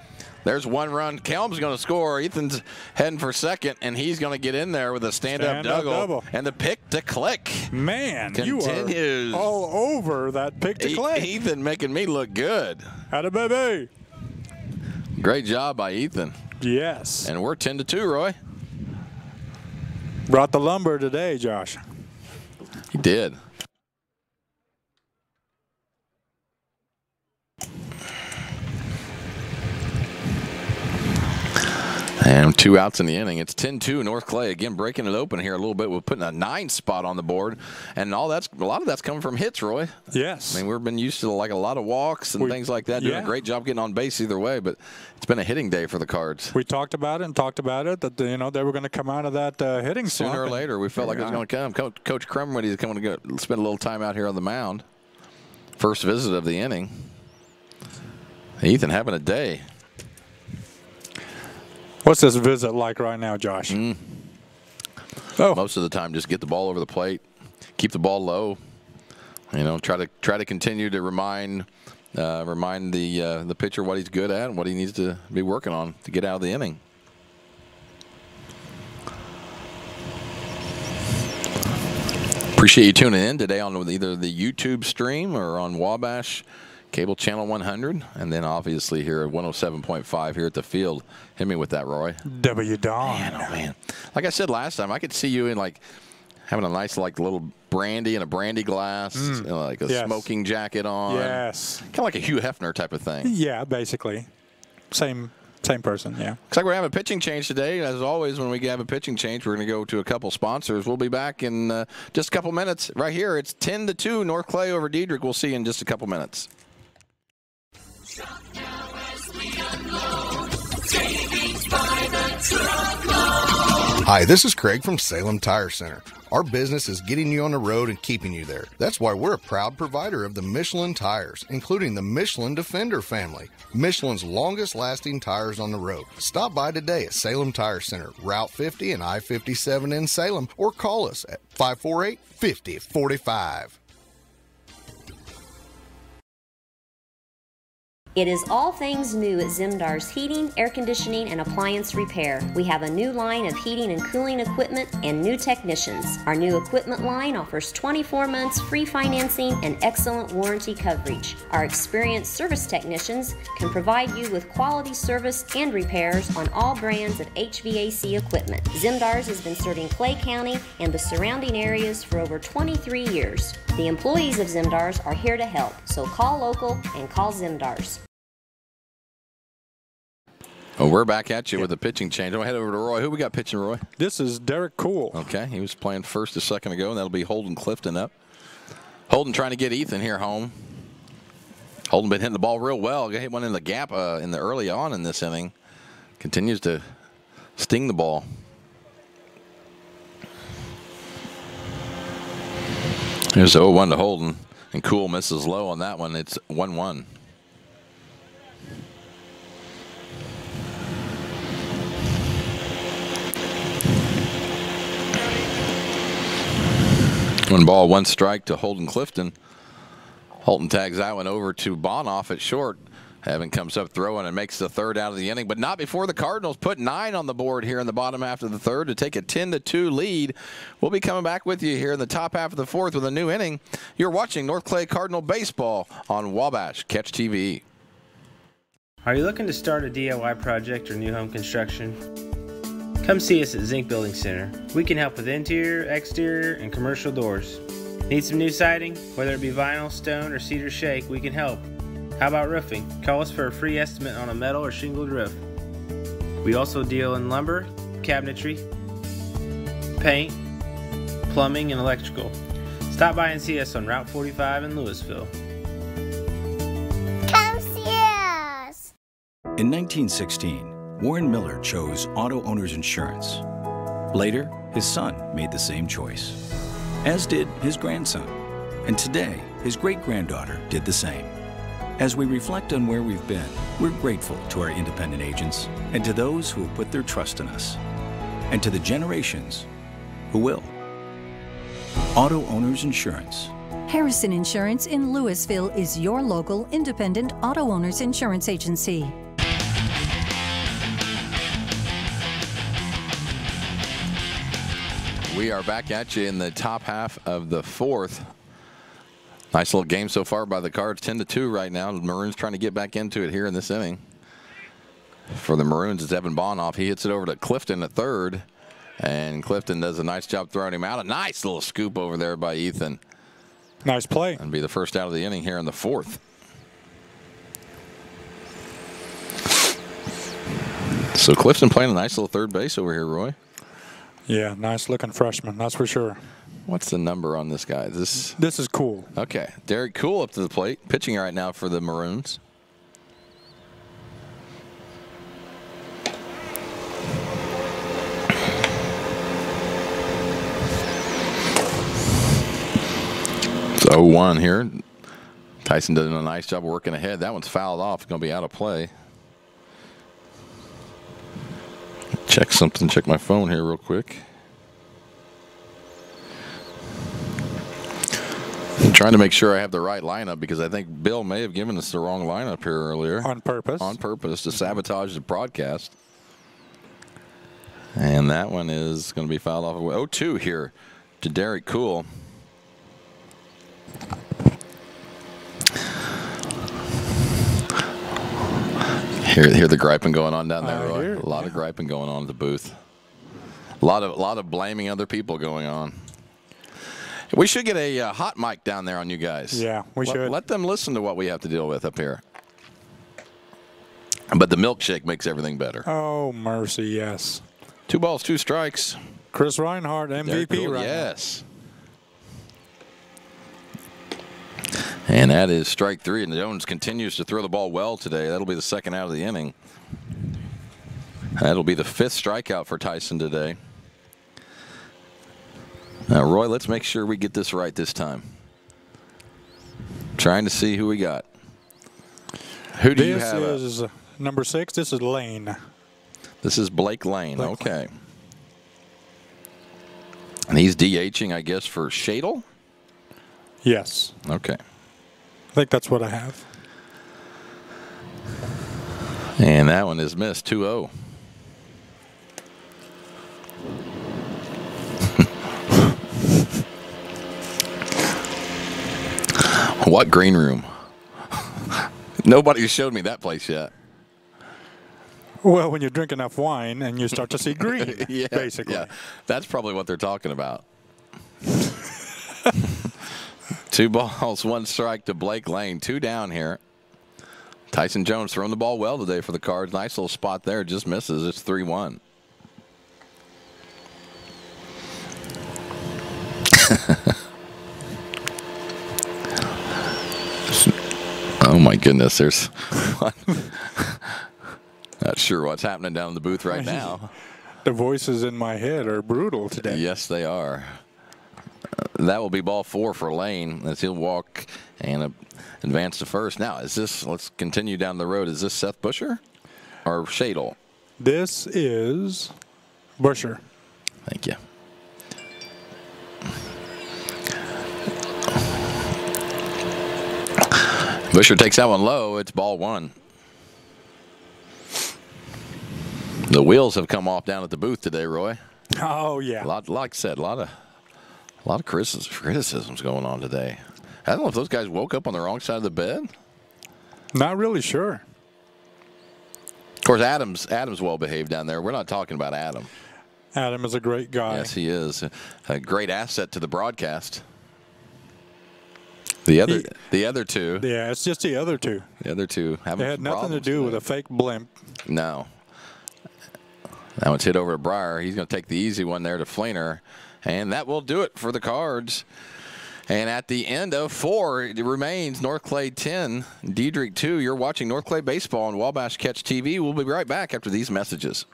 There's 1 run. Kelm's going to score. Ethan's heading for second, and he's going to get in there with a stand-up double. And the pick to click. Man, continues. You are all over that pick to click. Ethan making me look good. Atta baby. Great job by Ethan. Yes. And we're 10-2, Roy. Brought the lumber today, Josh. He did. And 2 outs in the inning. It's 10-2. North Clay again breaking it open here a little bit. We're putting a 9 spot on the board, and a lot of that's coming from hits, Roy. Yes. I mean, we've been used to like a lot of walks and things like that. Doing a great job getting on base either way, but it's been a hitting day for the Cards. We talked about it that they were going to come out of that hitting slump. Sooner or later. We felt like it was going to come. Coach Crumwood is coming to spend a little time out here on the mound. First visit of the inning. Ethan having a day. What's this visit like right now, Josh? Most of the time, just get the ball over the plate, keep the ball low. You know, try to continue to remind the pitcher what he's good at and what he needs to be working on to get out of the inning. Appreciate you tuning in today on either the YouTube stream or on Wabash Cable Channel 100, and then obviously here at 107.5 here at the field. Hit me with that, Roy. W Dawn. Man, oh man. Like I said last time, I could see you in like having a nice like little brandy in a brandy glass, like a smoking jacket on. Yes. Kind of like a Hugh Hefner type of thing. Yeah, basically. Same person, yeah. Looks like we're having a pitching change today. As always, when we have a pitching change, we're going to go to a couple sponsors. We'll be back in just a couple minutes. Right here, it's 10-2 North Clay over Dieterich. We'll see you in just a couple minutes. Hi, this is Craig from Salem Tire Center. Our business is getting you on the road and keeping you there. That's why we're a proud provider of the Michelin tires, including the Michelin Defender family, Michelin's longest-lasting tires on the road. Stop by today at Salem Tire Center, Route 50 and I-57 in Salem, or call us at 548-5045. It is all things new at Zimdar's Heating, Air Conditioning, and Appliance Repair. We have a new line of heating and cooling equipment and new technicians. Our new equipment line offers 24 months free financing and excellent warranty coverage. Our experienced service technicians can provide you with quality service and repairs on all brands of HVAC equipment. Zimdar's has been serving Clay County and the surrounding areas for over 23 years. The employees of Zimdar's are here to help, so call local and call Zimdar's. Well, we're back at you with a pitching change. I'm going to head over to Roy. Who we got pitching, Roy? This is Derek Cool. Okay, he was playing first a second ago, and that'll be Holden Clifton up. Holden trying to get Ethan here home. Holden been hitting the ball real well. Hit one in the gap in the early on in this inning. Continues to sting the ball. Here's the 0-1 to Holden, and Cool misses low on that one. It's 1-1. One ball, one strike to Holden Clifton. Holton tags that one over to Bonoff at short. Evan comes up throwing and makes the third out of the inning, but not before the Cardinals put 9 on the board here in the bottom half of the third to take a 10-2 lead. We'll be coming back with you here in the top half of the fourth with a new inning. You're watching North Clay Cardinal baseball on Wabash Catch TV. Are you looking to start a DIY project or new home construction? Come see us at Zinc Building Center. We can help with interior, exterior, and commercial doors. Need some new siding? Whether it be vinyl, stone, or cedar shake, we can help. How about roofing? Call us for a free estimate on a metal or shingled roof. We also deal in lumber, cabinetry, paint, plumbing, and electrical. Stop by and see us on Route 45 in Louisville. Come see us! In 1916, Warren Miller chose Auto Owners Insurance. Later, his son made the same choice, as did his grandson. And today, his great-granddaughter did the same. As we reflect on where we've been, we're grateful to our independent agents and to those who have put their trust in us, and to the generations who will. Auto Owners Insurance. Harrison Insurance in Louisville is your local independent auto owners insurance agency. We are back at you in the top half of the fourth. Nice little game so far by the Cards, 10-2 right now. The Maroons trying to get back into it here in this inning. For the Maroons, it's Evan Bonoff. He hits it over to Clifton at third, and Clifton does a nice job throwing him out. A nice little scoop over there by Ethan. Nice play. And be the first out of the inning here in the fourth. So Clifton playing a nice little third base over here, Roy. Yeah, nice looking freshman, that's for sure. What's the number on this guy? This is Cool. Okay, Derek Cool up to the plate, pitching right now for the Maroons. It's 0-1 here. Tyson doing a nice job working ahead. That one's fouled off. It's going to be out of play. Check something. Check my phone here real quick. I'm trying to make sure I have the right lineup because I think Bill may have given us the wrong lineup here earlier. On purpose. On purpose to sabotage the broadcast. And that one is going to be fouled off. 0-2 here to Derek Cool. Hear the griping going on down there, Roy. A lot of griping going on at the booth. A lot of blaming other people going on. We should get a hot mic down there on you guys. Yeah, we should. Let them listen to what we have to deal with up here. But the milkshake makes everything better. Oh, mercy, yes. 2 balls, 2 strikes. Chris Reinhardt, MVP right now. Yes. And that is strike 3, and Jones continues to throw the ball well today. That'll be the second out of the inning. That'll be the 5th strikeout for Tyson today. Now, Roy, let's make sure we get this right this time. Trying to see who we got. Who do you have? This is number 6. This is Lane. This is Blake Lane. Okay. And he's DHing, I guess, for Shadle? Yes. Okay. I think that's what I have. And that one is missed, 2-0. What green room? Nobody showed me that place yet. Well, when you drink enough wine and you start to see green, yeah, basically. Yeah, that's probably what they're talking about. 2 balls, 1 strike to Blake Lane. 2 down here. Tyson Jones throwing the ball well today for the Cards. Nice little spot there. Just misses. It's 3-1. Oh, my goodness. There's not sure what's happening down in the booth right now. The voices in my head are brutal today. Yes, they are. That will be ball 4 for Lane as he'll walk and advance to first. Now, is this, let's continue down the road. Is this Seth Busher or Shadle? This is Busher. Thank you. Busher takes that one low. It's ball 1. The wheels have come off down at the booth today, Roy. Oh, yeah. Like I said, a lot of criticisms going on today. I don't know if those guys woke up on the wrong side of the bed. Not really sure. Of course, Adam's well behaved down there. We're not talking about Adam. Adam is a great guy. Yes, he is. A great asset to the broadcast. The other two. Yeah, it's just the other two. The other two having They had nothing to do with a fake blimp. No. That one's hit over to Breyer. He's going to take the easy one there to Fleener. And that will do it for the Cards. And at the end of 4, it remains North Clay 10, Dieterich 2. You're watching North Clay Baseball on Wabash Catch TV. We'll be right back after these messages.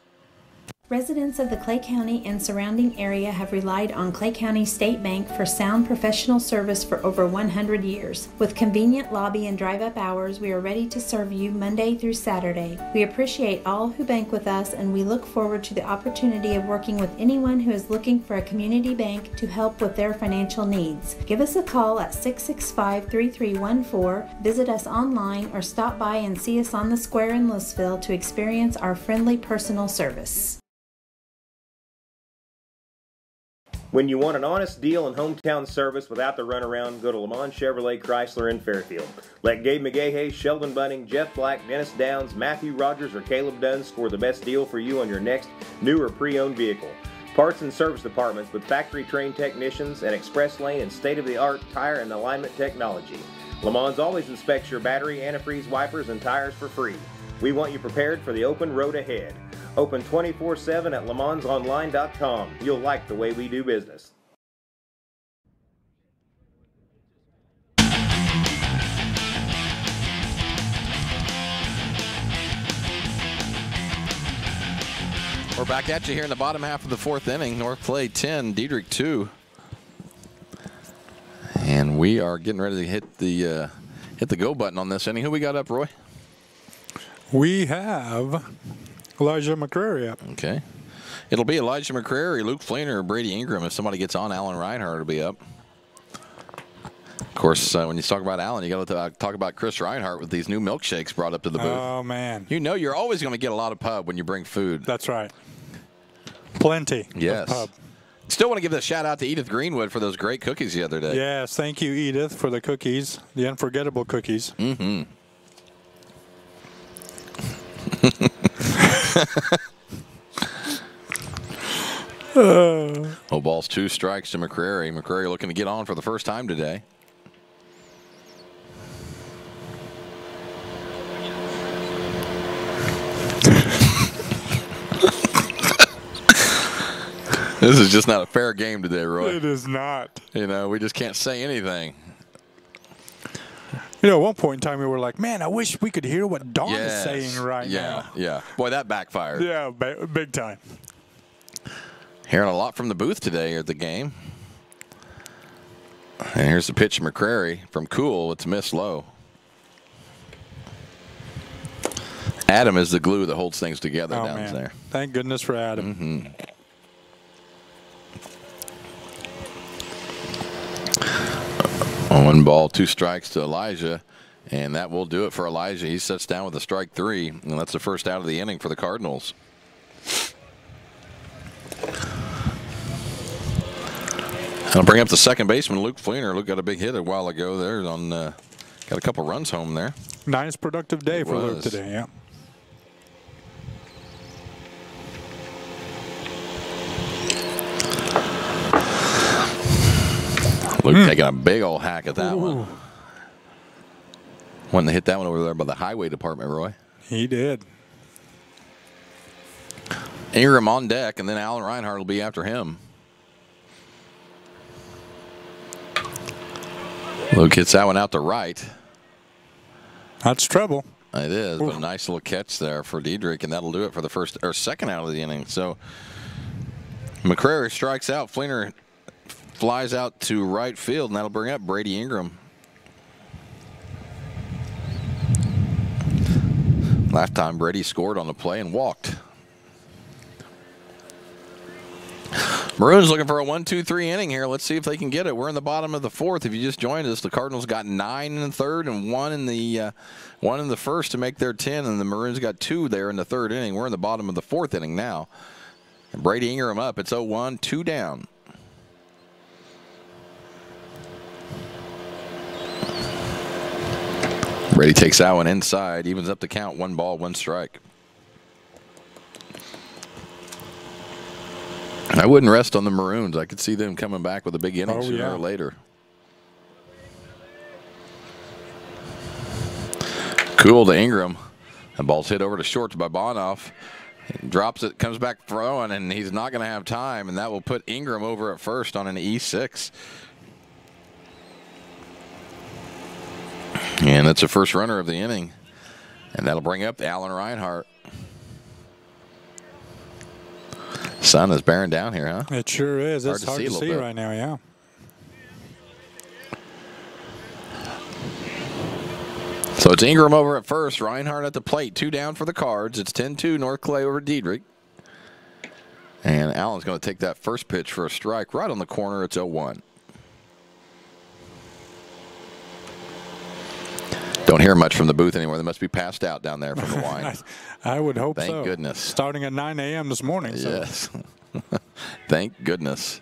Residents of the Clay County and surrounding area have relied on Clay County State Bank for sound professional service for over 100 years. With convenient lobby and drive-up hours, we are ready to serve you Monday through Saturday. We appreciate all who bank with us, and we look forward to the opportunity of working with anyone who is looking for a community bank to help with their financial needs. Give us a call at 665-3314, visit us online, or stop by and see us on the square in Louisville to experience our friendly personal service. When you want an honest deal and hometown service without the runaround, go to Lamont Chevrolet Chrysler in Fairfield. Let Gabe McGahey, Sheldon Bunning, Jeff Black, Dennis Downs, Matthew Rogers, or Caleb Dunn score the best deal for you on your next new or pre-owned vehicle. Parts and service departments with factory-trained technicians and express lane and state-of-the-art tire and alignment technology. Lamont always inspects your battery, antifreeze, wipers, and tires for free. We want you prepared for the open road ahead. Open 24/7 at LeMansOnline.com. You'll like the way we do business. We're back at you here in the bottom half of the 4th inning. North Clay 10, Dieterich 2. And we are getting ready to hit the go button on this inning. Who we got up, Roy? We have Elijah McCrary up. Okay. It'll be Elijah McCrary, Luke Fleener, or Brady Ingram. If somebody gets on, Alan Reinhardt will be up. Of course, when you talk about Alan, you got to talk about Chris Reinhardt with these new milkshakes brought up to the booth. Oh, man. You know you're always going to get a lot of pub when you bring food. That's right. Plenty yes. of pub. Still want to give a shout out to Edith Greenwood for those great cookies the other day. Yes, thank you, Edith, for the cookies, the unforgettable cookies. Mm-hmm. Oh, balls 2 strikes to McCrary. McCrary looking to get on for the first time today. This is just not a fair game today, Roy. It is not. You know, we just can't say anything. You know, at one point in time, we were like, man, I wish we could hear what Dawn is saying right now. Yeah. Boy, that backfired. Yeah, big time. Hearing a lot from the booth today at the game. And here's the pitch, McCrary from Cool. It's missed low. Adam is the glue that holds things together down there. Thank goodness for Adam. One ball, 2 strikes to Elijah, and that will do it for Elijah. He sets down with a strike 3, and that's the first out of the inning for the Cardinals. I'll bring up the second baseman, Luke Fleener. Luke got a big hit a while ago there. Got a couple runs home there. Nice productive day for Luke today, yeah. Luke taking a big old hack at that one. Wanting to hit that one over there by the highway department, Roy. He did. Ingram on deck, and then Alan Reinhardt will be after him. Luke hits that one out to right. That's trouble. It is, but a nice little catch there for Dieterich, and that'll do it for the second out of the inning. So McCrary strikes out. Fleener flies out to right field, and that'll bring up Brady Ingram. Last time Brady scored on the play and walked. Maroons looking for a 1-2-3 inning here. Let's see if they can get it. We're in the bottom of the 4th. If you just joined us, the Cardinals got 9 in the 3rd and 1 in the 1st to make their 10, and the Maroons got 2 there in the 3rd inning. We're in the bottom of the 4th inning now. And Brady Ingram up. It's 0-1, 2 down. Brady takes that one inside, evens up the count, 1 ball, 1 strike. I wouldn't rest on the Maroons. I could see them coming back with a big inning sooner or later. Cool to Ingram. The ball's hit over to short by Bonoff. He drops it, comes back throwing, and he's not going to have time, and that will put Ingram over at first on an E6. And that's the first runner of the inning. And that'll bring up Alan Reinhardt. Sun is bearing down here, huh? It sure is. It's hard to see right now, yeah. So it's Ingram over at first, Reinhardt at the plate, 2 down for the Cards. It's 10-2 North Clay over Dieterich. And Allen's going to take that first pitch for a strike right on the corner. It's 0-1. Don't hear much from the booth anymore. They must be passed out down there from the wine. I would hope so. Thank goodness. Starting at 9 a.m. this morning. So. Yes. Thank goodness.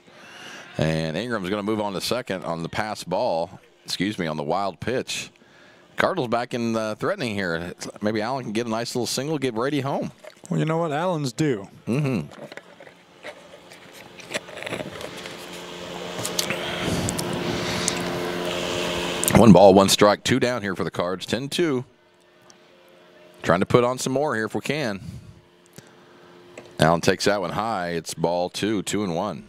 And Ingram's going to move on to second on the pass ball. Excuse me, on the wild pitch. Cardinals back in threatening here. Maybe Allen can get a nice little single, get Brady home. Well, you know what? Allen's due. Mm-hmm. One ball, 1 strike, 2 down here for the Cards. 10-2. Trying to put on some more here if we can. Allen takes that one high. It's ball 2, 2-1.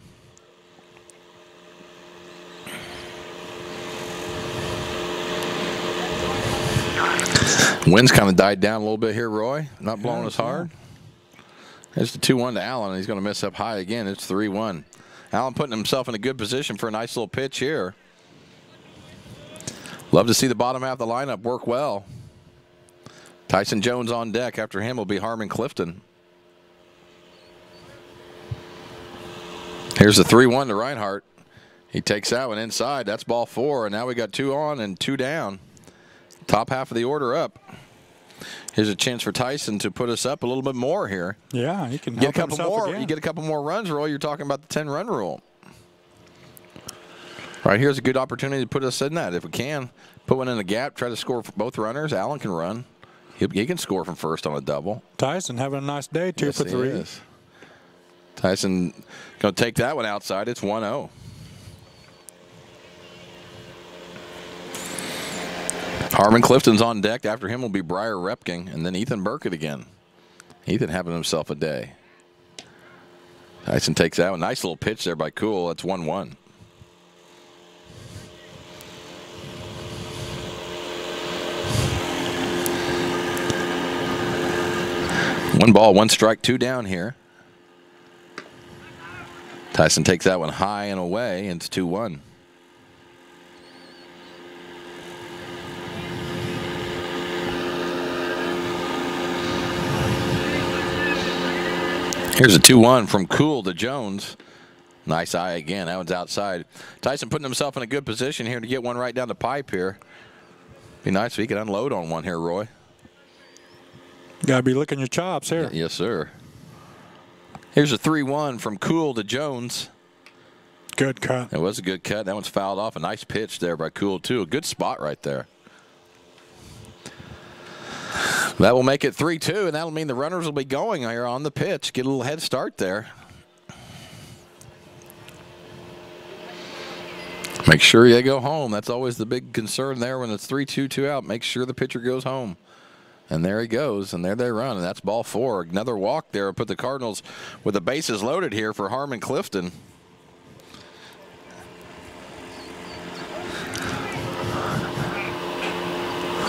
Wind's kind of died down a little bit here, Roy. Not blowing as hard. There's the 2-1 to Allen. He's going to miss up high again. It's 3-1. Allen putting himself in a good position for a nice little pitch here. Love to see the bottom half of the lineup work well. Tyson Jones on deck. After him will be Harmon Clifton. Here's the 3-1 to Reinhardt. He takes that one inside. That's ball 4, and now we got 2 on and 2 down. Top half of the order up. Here's a chance for Tyson to put us up a little bit more here. Yeah, he can get a couple more. Again. You get a couple more runs, Roy. You're talking about the 10-run rule. Right here's a good opportunity to put us in that. If we can, put one in the gap, try to score for both runners. Allen can run. He can score from first on a double. Tyson having a nice day, 2 for 3. He is. Tyson going to take that one outside. It's 1-0. Harmon Clifton's on deck. After him will be Briar Repking, and then Ethan Burkett again. Ethan having himself a day. Tyson takes that one. Nice little pitch there by Cool. That's 1-1. One ball, 1 strike, 2 down here. Tyson takes that one high and away, and it's 2-1. Here's a 2-1 from Cool to Jones. Nice eye again. That one's outside. Tyson putting himself in a good position here to get one right down the pipe here. Be nice if he could unload on one here, Roy. Gotta be licking your chops here. Yes, sir. Here's a 3-1 from Cool to Jones. Good cut. It was a good cut. That one's fouled off. A nice pitch there by Cool, too. A good spot right there. That will make it 3-2, and that'll mean the runners will be going here on the pitch. Get a little head start there. Make sure you go home. That's always the big concern there when it's 3-2, 2 out. Make sure the pitcher goes home. And there he goes, and there they run, and that's ball 4. Another walk there. Put the Cardinals with the bases loaded here for Harmon Clifton.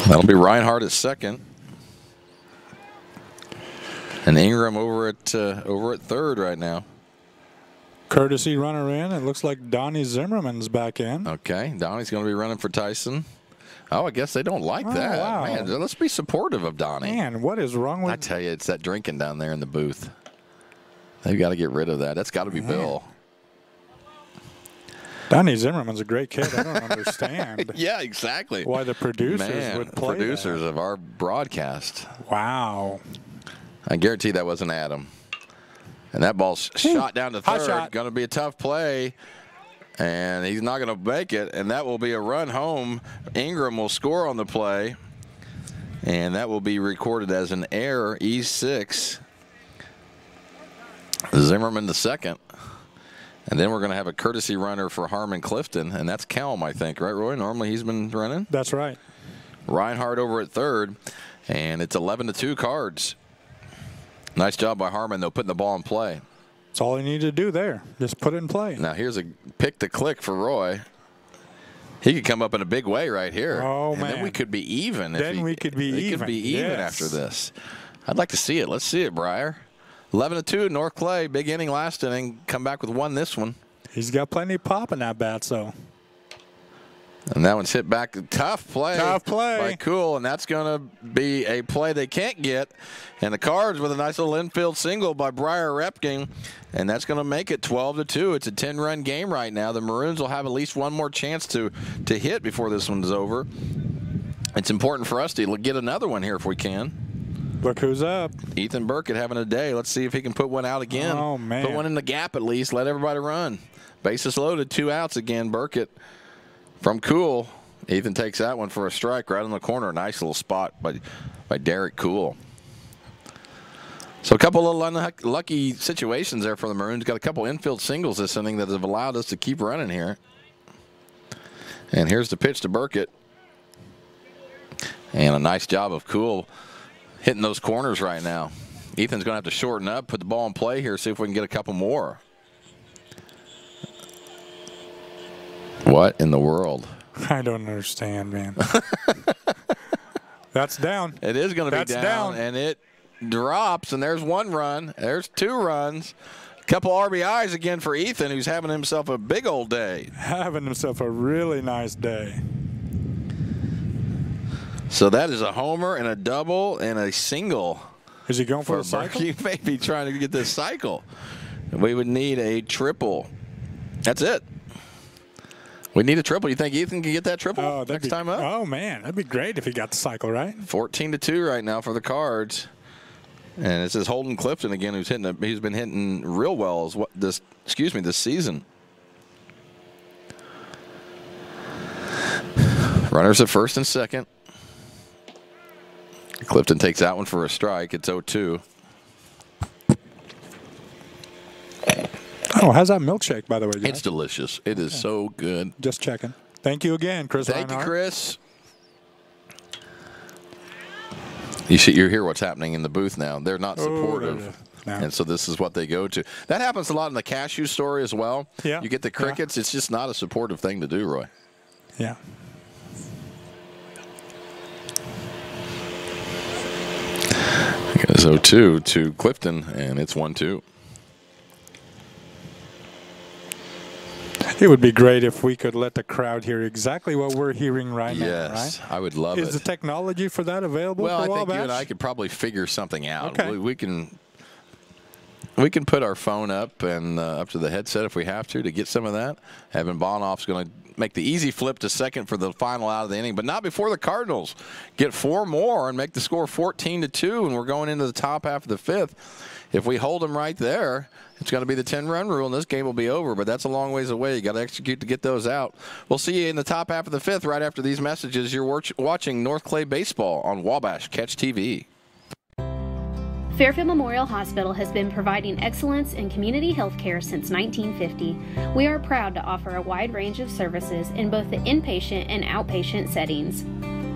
That'll be Reinhardt at second. And Ingram over at third right now. Courtesy runner in. It looks like Donnie Zimmerman's back in. Okay, Donnie's going to be running for Tyson. Oh, I guess they don't like that. Wow. Man, let's be supportive of Donnie. Man, what is wrong with... I tell you, it's that drinking down there in the booth. They've got to get rid of that. That's got to be Bill. Donnie Zimmerman's a great kid. I don't understand. Yeah, exactly. Why the producers would play producers of our broadcast. Wow. I guarantee that wasn't Adam. And that ball's shot down to third. Going to be a tough play. And he's not going to make it. And that will be a run home. Ingram will score on the play. And that will be recorded as an error, E6. Zimmerman the second. And then we're going to have a courtesy runner for Harmon Clifton. And that's Kelm, I think. Right, Roy? Normally he's been running. That's right. Reinhardt over at third. And it's 11-2 Cards. Nice job by Harmon, though, putting the ball in play. That's all he needed to do there. Just put it in play. Now here's a pick to click for Roy. He could come up in a big way right here. Oh, man. And then we could be even. Then we could be even. We could be even after this. I'd like to see it. Let's see it, Briar. 11-2, North Clay. Big inning last inning. Come back with one this one. He's got plenty of pop in that bat, so. And that one's hit back. Tough play. Tough play. By Cool, and that's going to be a play they can't get. And the Cards with a nice little infield single by Briar Repking. And that's going to make it 12-2. It's a 10-run game right now. The Maroons will have at least one more chance to hit before this one's over. It's important for us to get another one here if we can. Look who's up. Ethan Burkett having a day. Let's see if he can put one out again. Oh, man. Put one in the gap at least. Let everybody run. Bases loaded. 2 outs again. Burkett from Cool. Ethan takes that one for a strike right in the corner. Nice little spot by Derek Cool. So a couple of unlucky situations there for the Maroons. Got a couple infield singles this inning that have allowed us to keep running here. And here's the pitch to Burkett. And a nice job of Cool hitting those corners right now. Ethan's going to have to shorten up, put the ball in play here, see if we can get a couple more. What in the world? I don't understand, man. That's down. It is going to be down. And it drops, and there's 1 run. There's 2 runs. A couple RBIs again for Ethan, who's having himself a big old day. Having himself a really nice day. So that is a homer and a double and a single. Is he going for a cycle? He may be trying to get this cycle. We would need a triple. That's it. We need a triple. You think Ethan can get that triple next time up? Oh, man. That'd be great if he got the cycle, right? 14-2 right now for the Cards. And it says Holden Clifton again, who's been hitting real well this season. Runners at first and second. Clifton takes that one for a strike. It's 0-2. Oh, how's that milkshake, by the way, Josh? It's delicious. It is so good. Just checking. Thank you again, Chris Thank Reinhardt. you, Chris. You hear what's happening in the booth now. They're not supportive. And so this is what they go to. That happens a lot in the cashew story as well. Yeah. You get the crickets. It's just not a supportive thing to do, Roy. Yeah. It's 0-2 to Clifton, and it's 1-2. It would be great if we could let the crowd hear exactly what we're hearing right now, Yes, right? I would love it. Is the technology for that available Well, for I think Wabash? you and I could probably figure something out. Okay. We can We can put our phone up and up to the headset if we have to get some of that. Evan Bonoff's going to make the easy flip to second for the final out of the inning, but not before the Cardinals get 4 more and make the score 14-2, and we're going into the top half of the 5th. If we hold them right there, it's going to be the 10-run rule, and this game will be over, but that's a long ways away. You got to execute to get those out. We'll see you in the top half of the 5th right after these messages. You're watching North Clay Baseball on Wabash Catch TV. Fairfield Memorial Hospital has been providing excellence in community health care since 1950. We are proud to offer a wide range of services in both the inpatient and outpatient settings.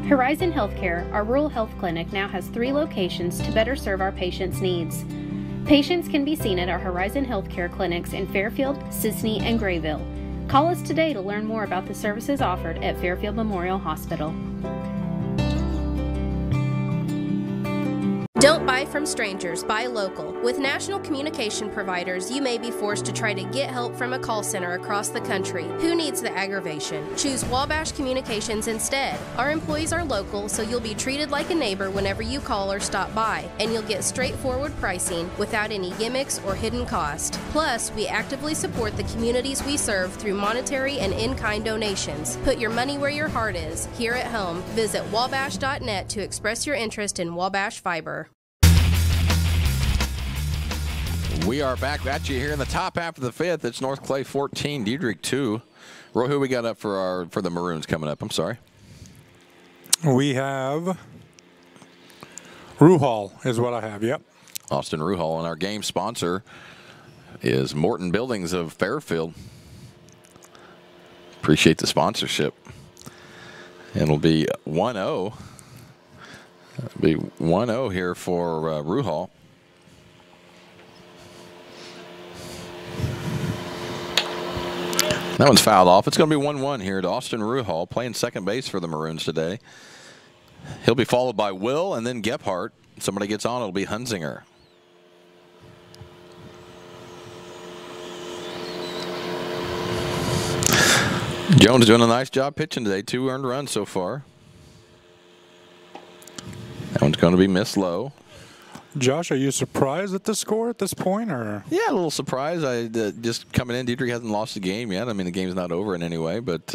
Horizon Healthcare, our rural health clinic, now has 3 locations to better serve our patients' needs. Patients can be seen at our Horizon Healthcare clinics in Fairfield, Sisney, and Grayville. Call us today to learn more about the services offered at Fairfield Memorial Hospital. Don't buy from strangers, buy local. With national communication providers, you may be forced to try to get help from a call center across the country. Who needs the aggravation? Choose Wabash Communications instead. Our employees are local, so you'll be treated like a neighbor whenever you call or stop by, and you'll get straightforward pricing without any gimmicks or hidden cost. Plus, we actively support the communities we serve through monetary and in-kind donations. Put your money where your heart is, here at home. Visit wabash.net to express your interest in Wabash Fiber. We are back at you here in the top half of the 5th. It's North Clay 14, Dieterich 2. Roy, who we got up for the Maroons coming up? I'm sorry. We have Ruhal is what I have. Yep. Austin Ruhal, and our game sponsor is Morton Buildings of Fairfield. Appreciate the sponsorship. And it'll be 1-0. It'll be 1-0 here for Ruhal. That one's fouled off. It's going to be 1-1 here to Austin Ruhal, playing second base for the Maroons today. He'll be followed by Will and then Gephardt. Somebody gets on, it'll be Hunzinger. Jones doing a nice job pitching today. 2 earned runs so far. That one's going to be missed low. Josh, are you surprised at the score at this point, or? Yeah, a little surprised. Just coming in, Dieterich hasn't lost a game yet. I mean, the game's not over in any way, but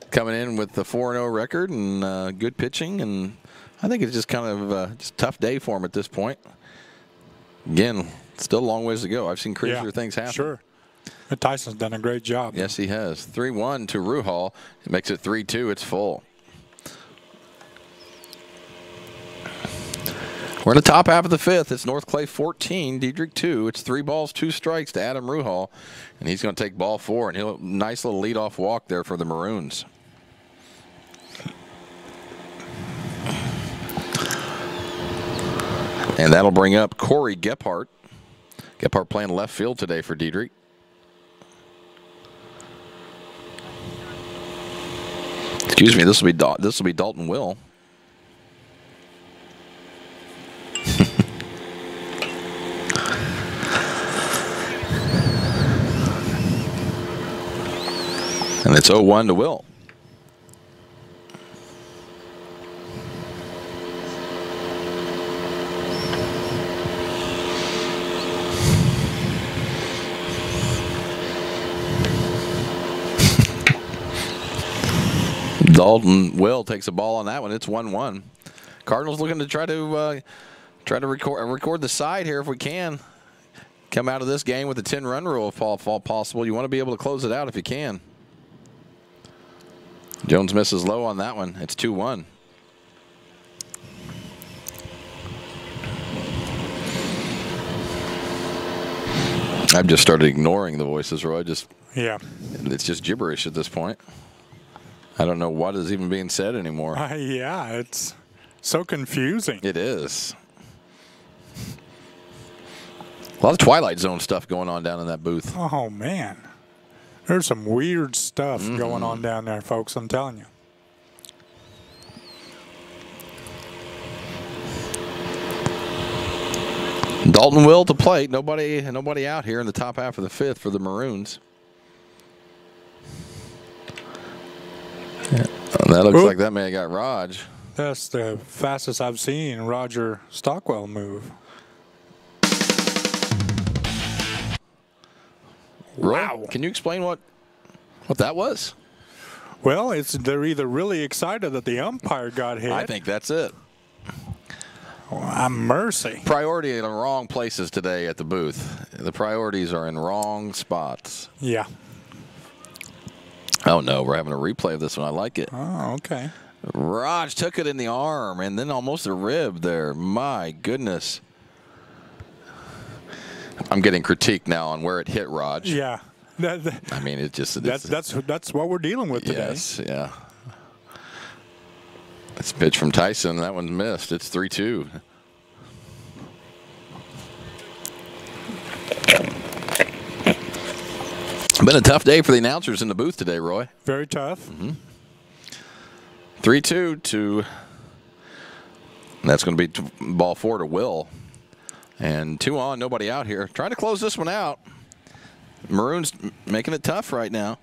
coming in with the 4-0 record and good pitching, and I think it's just kind of just a tough day for him at this point. Again, still a long ways to go. I've seen crazier things happen. Sure. Tyson's done a great job. Yes, he has. 3-1 to Ruhal. It makes it 3-2. It's full. We're in the top half of the 5th. It's North Clay 14, Dieterich 2. It's 3 balls, 2 strikes to Adam Ruhal, and he's going to take ball 4. And he'll nice little leadoff walk there for the Maroons. And that'll bring up Corey Gephardt. Gephardt playing left field today for Dieterich. Excuse me, this will be Dalton Will. And it's 0-1 to Will. Dalton Will takes a ball on that one. It's 1-1. Cardinals looking to try to record the side here if we can. Come out of this game with a 10-run rule if all possible. You want to be able to close it out if you can. Jones misses low on that one. It's 2-1. I've just started ignoring the voices, Roy. It's just gibberish at this point. I don't know what is even being said anymore. Yeah, it's so confusing. It is. A lot of Twilight Zone stuff going on down in that booth. Oh, man. There's some weird stuff going on down there, folks, I'm telling you. Dalton Will to plate. Nobody out here in the top half of the 5th for the Maroons. Yeah. That looks like that may have got Raj. That's the fastest I've seen Roger Stockwell move. Wow. Roy, can you explain what that was? Well, they're either really excited that the umpire got hit. I think that's it. Mercy. Priority in the wrong places today at the booth. The priorities are in wrong spots. Yeah. Oh, no, we're having a replay of this one. I like it. Oh, okay. Raj took it in the arm and then almost a rib there. My goodness. I'm getting critique now on where it hit Raj. Yeah. I mean, it just... That's what we're dealing with today. Yes, yeah. It's a pitch from Tyson. That one's missed. It's 3-2. Been a tough day for the announcers in the booth today, Roy. Very tough. 3-2 to... That's going to be ball 4 to Will. And 2 on, nobody out here. Trying to close this one out. Maroons making it tough right now.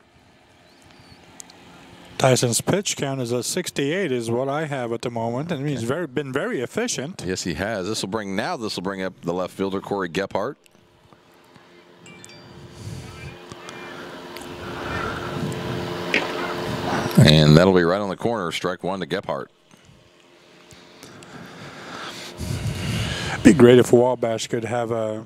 Tyson's pitch count is a 68 is what I have at the moment, and he's been very efficient. Yes, he has. This will bring up the left fielder, Corey Gephardt. And that'll be right on the corner, strike 1 to Gephardt. It'd be great if Wabash could have a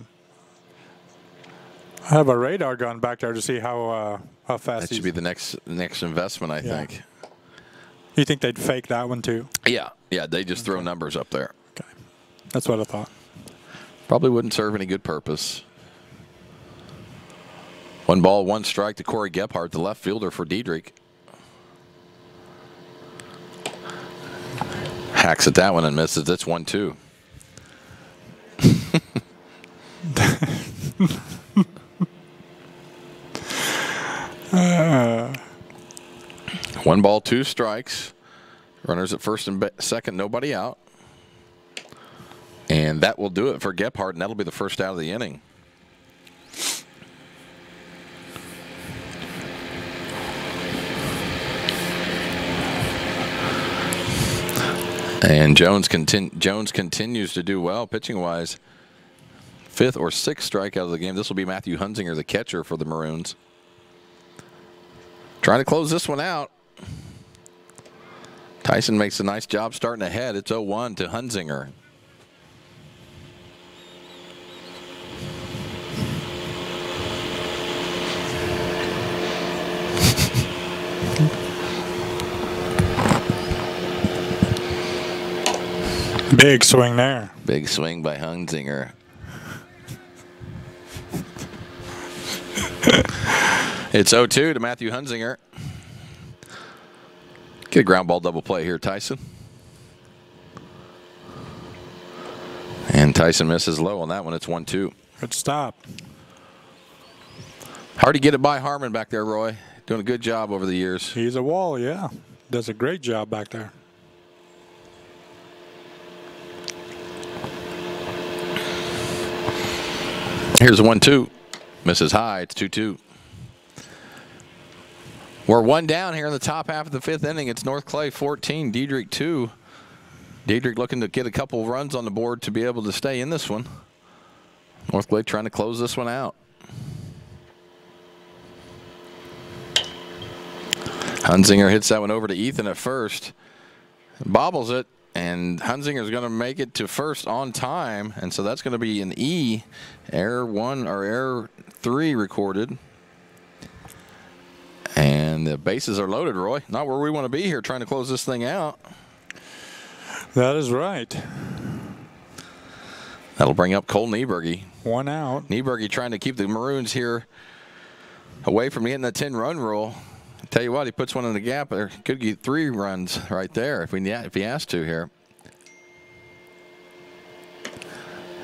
radar gun back there to see how fast. That should be the next investment, I think. You think they'd fake that one too? Yeah, they just throw numbers up there. Okay, that's what I thought. Probably wouldn't serve any good purpose. 1 ball, 1 strike to Corey Gephardt, the left fielder for Dieterich. Hacks at that one and misses. It's 1-2. One ball, 2 strikes. Runners at first and second, nobody out. And that will do it for Gephardt, and that'll be the first out of the inning. And Jones continues to do well pitching-wise. 5th or 6th strikeout of the game. This will be Matthew Hunzinger, the catcher for the Maroons. Trying to close this one out. Tyson makes a nice job starting ahead. It's 0-1 to Hunzinger. Big swing there. Big swing by Hunzinger. It's 0-2 to Matthew Hunzinger. Get a ground ball double play here, Tyson. And Tyson misses low on that one. It's 1-2. Good stop. Hard to get it by Harmon back there, Roy. Doing a good job over the years. He's a wall, yeah. Does a great job back there. Here's a 1-2. Misses high. It's 2-2. We're 1 down here in the top half of the 5th inning. It's North Clay 14, Dieterich 2. Dieterich looking to get a couple runs on the board to be able to stay in this one. North Clay trying to close this one out. Hunzinger hits that one over to Ethan at first. Bobbles it, and Hunzinger's going to make it to first on time, and so that's going to be an E, error 1 or error 3 recorded. And the bases are loaded, Roy. Not where we want to be here, trying to close this thing out. That is right. That'll bring up Cole Nieberge. 1 out. Nieberge trying to keep the Maroons here away from getting the 10-run rule. I tell you what, he puts one in the gap there. Could get 3 runs right there if he has to here.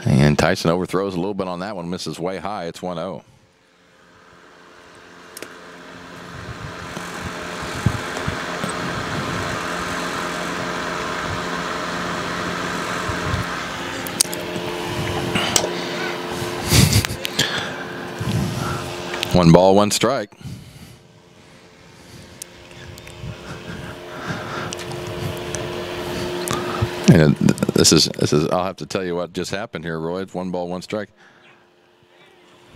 And Tyson overthrows a little bit on that one, misses way high. It's 1-0. One ball, 1 strike. And this is I'll have to tell you what just happened here, Roy. It's 1 ball, 1 strike.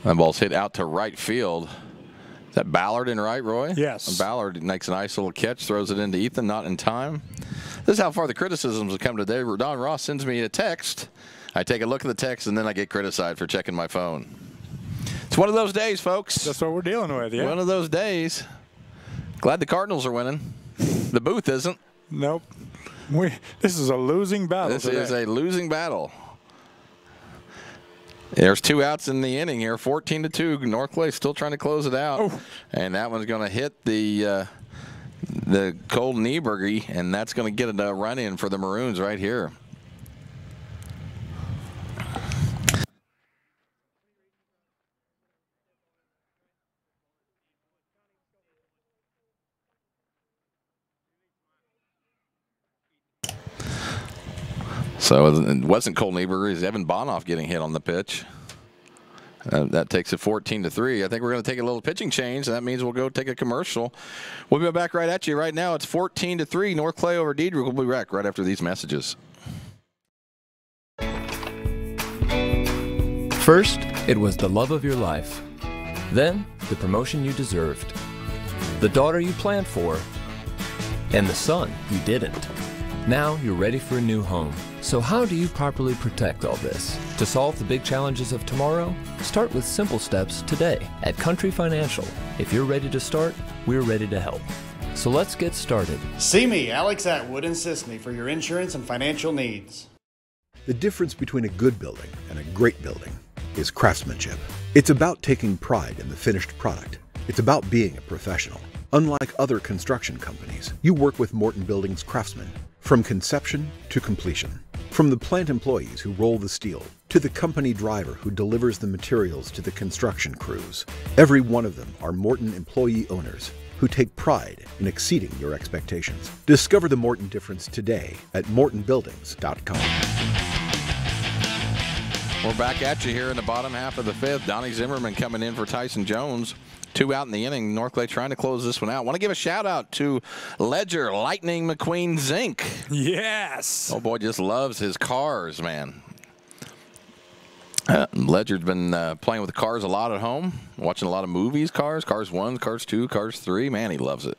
That ball's hit out to right field. Is that Ballard in right, Roy? Yes. And Ballard makes a nice little catch, throws it into Ethan, not in time. This is how far the criticisms have come today. Don Ross sends me a text. I take a look at the text, and then I get criticized for checking my phone. It's one of those days, folks. That's what we're dealing with, yeah. One of those days. Glad the Cardinals are winning. The booth isn't. Nope. This is a losing battle This today. is a losing battle. There's 2 outs in the inning here, 14-2. North Clay still trying to close it out. Oh. And that one's going to hit the Cole Nieberge, and that's going to get a run in for the Maroons right here. So it wasn't Cole Nieberger. It's Evan Bonoff getting hit on the pitch. That takes it 14-3. I think we're going to take a little pitching change. That means we'll go take a commercial. We'll be back right at you. Right now it's 14-3. North Clay over Dieterich. We'll be back right after these messages. First, it was the love of your life. Then, the promotion you deserved. The daughter you planned for. And the son you didn't. Now you're ready for a new home. So how do you properly protect all this? To solve the big challenges of tomorrow, start with simple steps today at Country Financial. If you're ready to start, we're ready to help. So let's get started. See me, Alex Atwood, and Sisney for your insurance and financial needs. The difference between a good building and a great building is craftsmanship. It's about taking pride in the finished product. It's about being a professional. Unlike other construction companies, you work with Morton Building's craftsmen from conception to completion. From the plant employees who roll the steel to the company driver who delivers the materials to the construction crews, every one of them are Morton employee owners who take pride in exceeding your expectations. Discover the Morton difference today at mortonbuildings.com. We're back at you here in the bottom half of the 5th. Donnie Zimmerman coming in for Tyson Jones. 2 out in the inning. North Clay trying to close this one out. Want to give a shout out to Ledger Lightning McQueen Zink. Yes. Oh boy, just loves his cars, man. Ledger's been playing with the cars a lot at home, watching a lot of movies, Cars 1, Cars 2, Cars 3. Man, he loves it.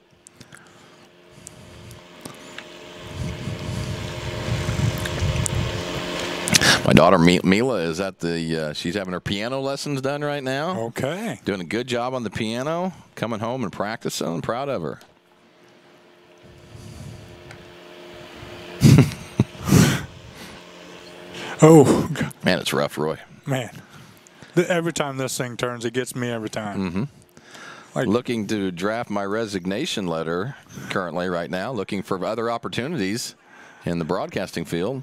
My daughter Mila is at the, she's having her piano lessons done right now. Okay. Doing a good job on the piano, coming home and practicing. I'm proud of her. Oh. Man, it's rough, Roy. Man. Every time this thing turns, it gets me every time. Mm-hmm. Like, looking to draft my resignation letter currently right now, looking for other opportunities in the broadcasting field.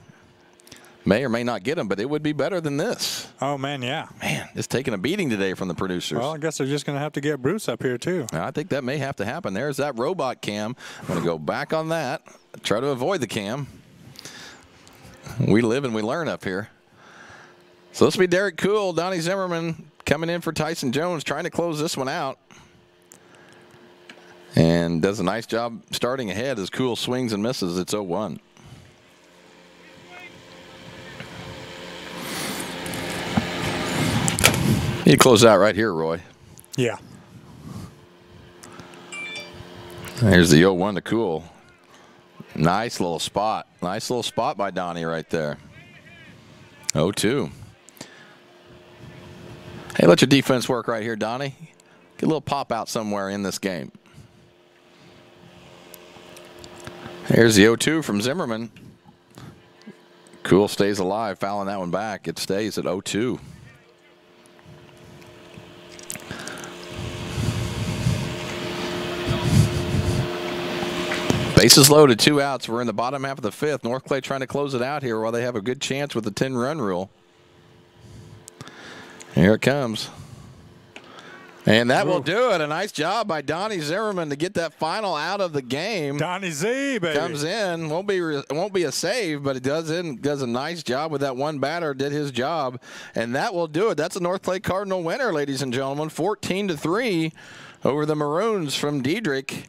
May or may not get them, but it would be better than this. Oh, man, yeah. Man, it's taking a beating today from the producers. Well, I guess they're just going to have to get Bruce up here, too. I think that may have to happen. There's that robot cam. I'm going to go back on that, try to avoid the cam. We live and we learn up here. So this will be Derek Cool, Donnie Zimmerman coming in for Tyson Jones, trying to close this one out. And does a nice job starting ahead as Cool swings and misses. It's 0-1. You close out right here, Roy. Yeah. There's the 0-1 to Cool. Nice little spot. Nice little spot by Donnie right there. 0-2. Hey, let your defense work right here, Donnie. Get a little pop out somewhere in this game. Here's the 0-2 from Zimmerman. Cool stays alive, fouling that one back. It stays at 0-2. Bases loaded, 2 outs. We're in the bottom half of the 5th. North Clay trying to close it out here while they have a good chance with the 10-run rule. Here it comes. And that will do it. A nice job by Donnie Zimmerman to get that final out of the game. Donnie Z, baby. Comes in. Won't be a save, but it does a nice job with that one batter. Did his job. And that will do it. That's a North Clay Cardinal winner, ladies and gentlemen. 14-3 over the Maroons from Dieterich.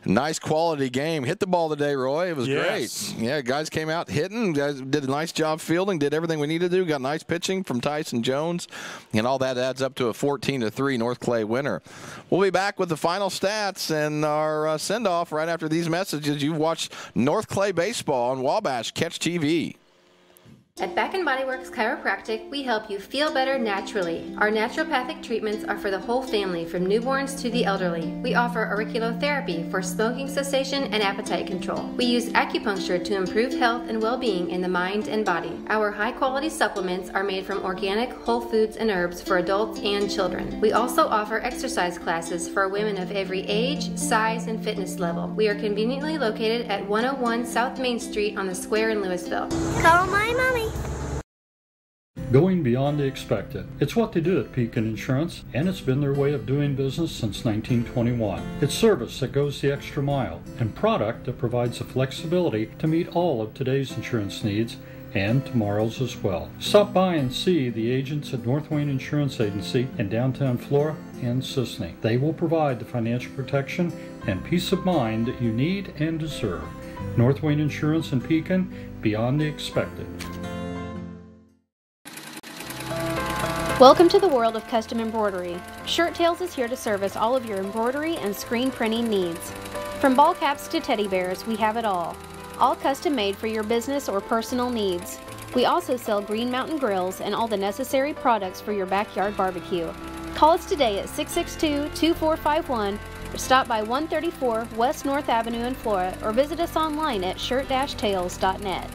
Nice quality game. Hit the ball today, Roy. It was Yes. great. Yeah, guys came out hitting. Guys did a nice job fielding. Did everything we needed to do. Got nice pitching from Tyson Jones, and all that adds up to a 14-3 North Clay winner. We'll be back with the final stats and our send-off right after these messages. You've watched North Clay baseball on Wabash Catch TV. At Back & Body Works Chiropractic, we help you feel better naturally. Our naturopathic treatments are for the whole family, from newborns to the elderly. We offer auriculotherapy for smoking cessation and appetite control. We use acupuncture to improve health and well-being in the mind and body. Our high-quality supplements are made from organic, whole foods and herbs for adults and children. We also offer exercise classes for women of every age, size, and fitness level. We are conveniently located at 101 South Main Street on the Square in Louisville. Call my mommy. Going beyond the expected. It's what they do at Pekin Insurance, and it's been their way of doing business since 1921. It's service that goes the extra mile, and product that provides the flexibility to meet all of today's insurance needs and tomorrow's as well. Stop by and see the agents at North Wayne Insurance Agency in downtown Flora and Sisney. They will provide the financial protection and peace of mind that you need and deserve. North Wayne Insurance in Pekin, beyond the expected. Welcome to the world of custom embroidery. Shirt Tales is here to service all of your embroidery and screen printing needs. From ball caps to teddy bears, we have it all. All custom made for your business or personal needs. We also sell Green Mountain grills and all the necessary products for your backyard barbecue. Call us today at 662-2451 or stop by 134 West North Avenue in Flora or visit us online at shirt-tales.net.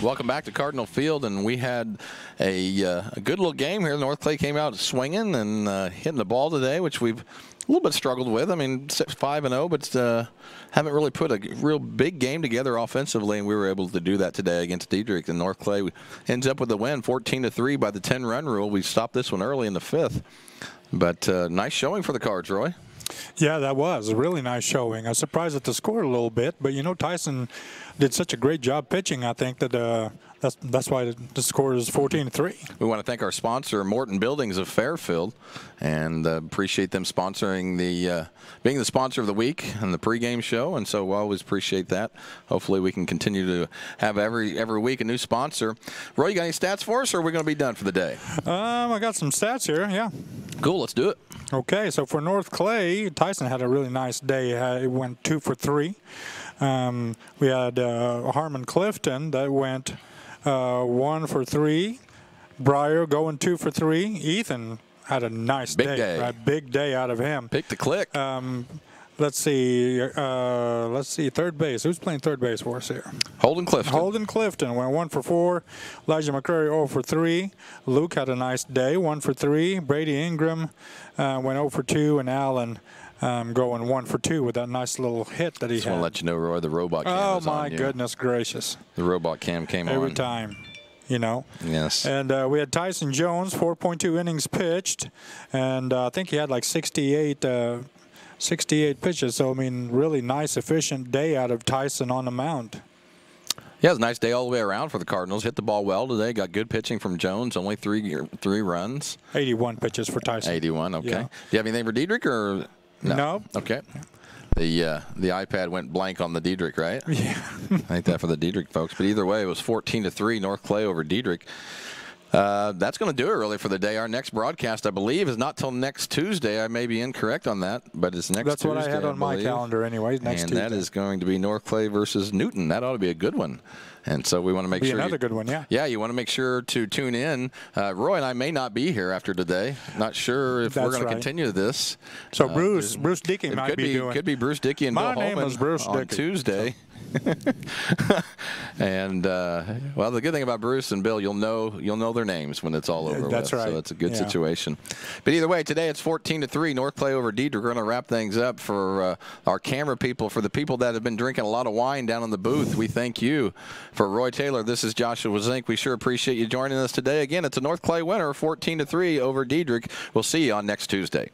Welcome back to Cardinal Field, and we had a good little game here. North Clay came out swinging and hitting the ball today, which we've a little bit struggled with. I mean, 5-0, but haven't really put a real big game together offensively, and we were able to do that today against Dieterich. And North Clay ends up with a win, 14-3 by the 10-run rule. We stopped this one early in the 5th, but nice showing for the Cards, Roy. Yeah, that was a really nice showing. I was surprised at the score a little bit, but, you know, Tyson did such a great job pitching, I think, that that's why the score is 14-3. We want to thank our sponsor, Morton Buildings of Fairfield, and appreciate them sponsoring being the sponsor of the week and the pregame show, and so we always appreciate that. Hopefully we can continue to have every week a new sponsor. Roy, you got any stats for us, or are we going to be done for the day? I got some stats here, yeah. Cool, let's do it. Okay, so for North Clay, Tyson had a really nice day. He went 2 for 3. We had Harmon Clifton that went 1 for 3. Breyer going 2 for 3. Ethan had a nice day. A big day out of him. Pick the click. Let's see, third base. Who's playing third base for us here? Holden Clifton. Holden Clifton went 1 for 4. Elijah McCrary 0 for 3. Luke had a nice day, 1 for 3. Brady Ingram went 0 for 2, and Allen going 1 for 2 with that nice little hit that he had. Just want to let you know, Roy, the robot cam is on. Oh, my goodness gracious. The robot cam came on. Every time. You know. Yes. And we had Tyson Jones, 4.2 innings pitched, and I think he had like 68 pitches. So, I mean, really nice, efficient day out of Tyson on the mound. Yeah, it was a nice day all the way around for the Cardinals. Hit the ball well today. Got good pitching from Jones. Only three runs. 81 pitches for Tyson. 81, okay. Yeah. Do you have anything for Dieterich, or no? Okay. The iPad went blank on the Dieterich, right? Yeah. I think that for the Dieterich folks. But either way, it was 14-3 North Clay over Dieterich. That's going to do it really for the day. Our next broadcast, I believe, is not till next Tuesday. I may be incorrect on that, but it's next Tuesday. That's what I had on my calendar anyway, next Tuesday. And that is going to be North Clay versus Newton. That ought to be a good one. And so we want to make sure. Another good one, yeah. Yeah, you want to make sure to tune in. Roy and I may not be here after today. Not sure if we're going to continue this. So Bruce Dickey might be doing. Could be Bruce Dickey and Bill Holman is Bruce on Dickey. Tuesday. And well, the good thing about Bruce and Bill, you'll know their names when it's all over. That's right. So it's a good situation. But either way, today it's 14-3 North Clay over Dieterich. We're going to wrap things up for our camera people, for the people that have been drinking a lot of wine down in the booth. We thank you. For Roy Taylor, this is Joshua Zink. We sure appreciate you joining us today. Again, it's a North Clay winner, 14-3 over Dieterich. We'll see you on next Tuesday.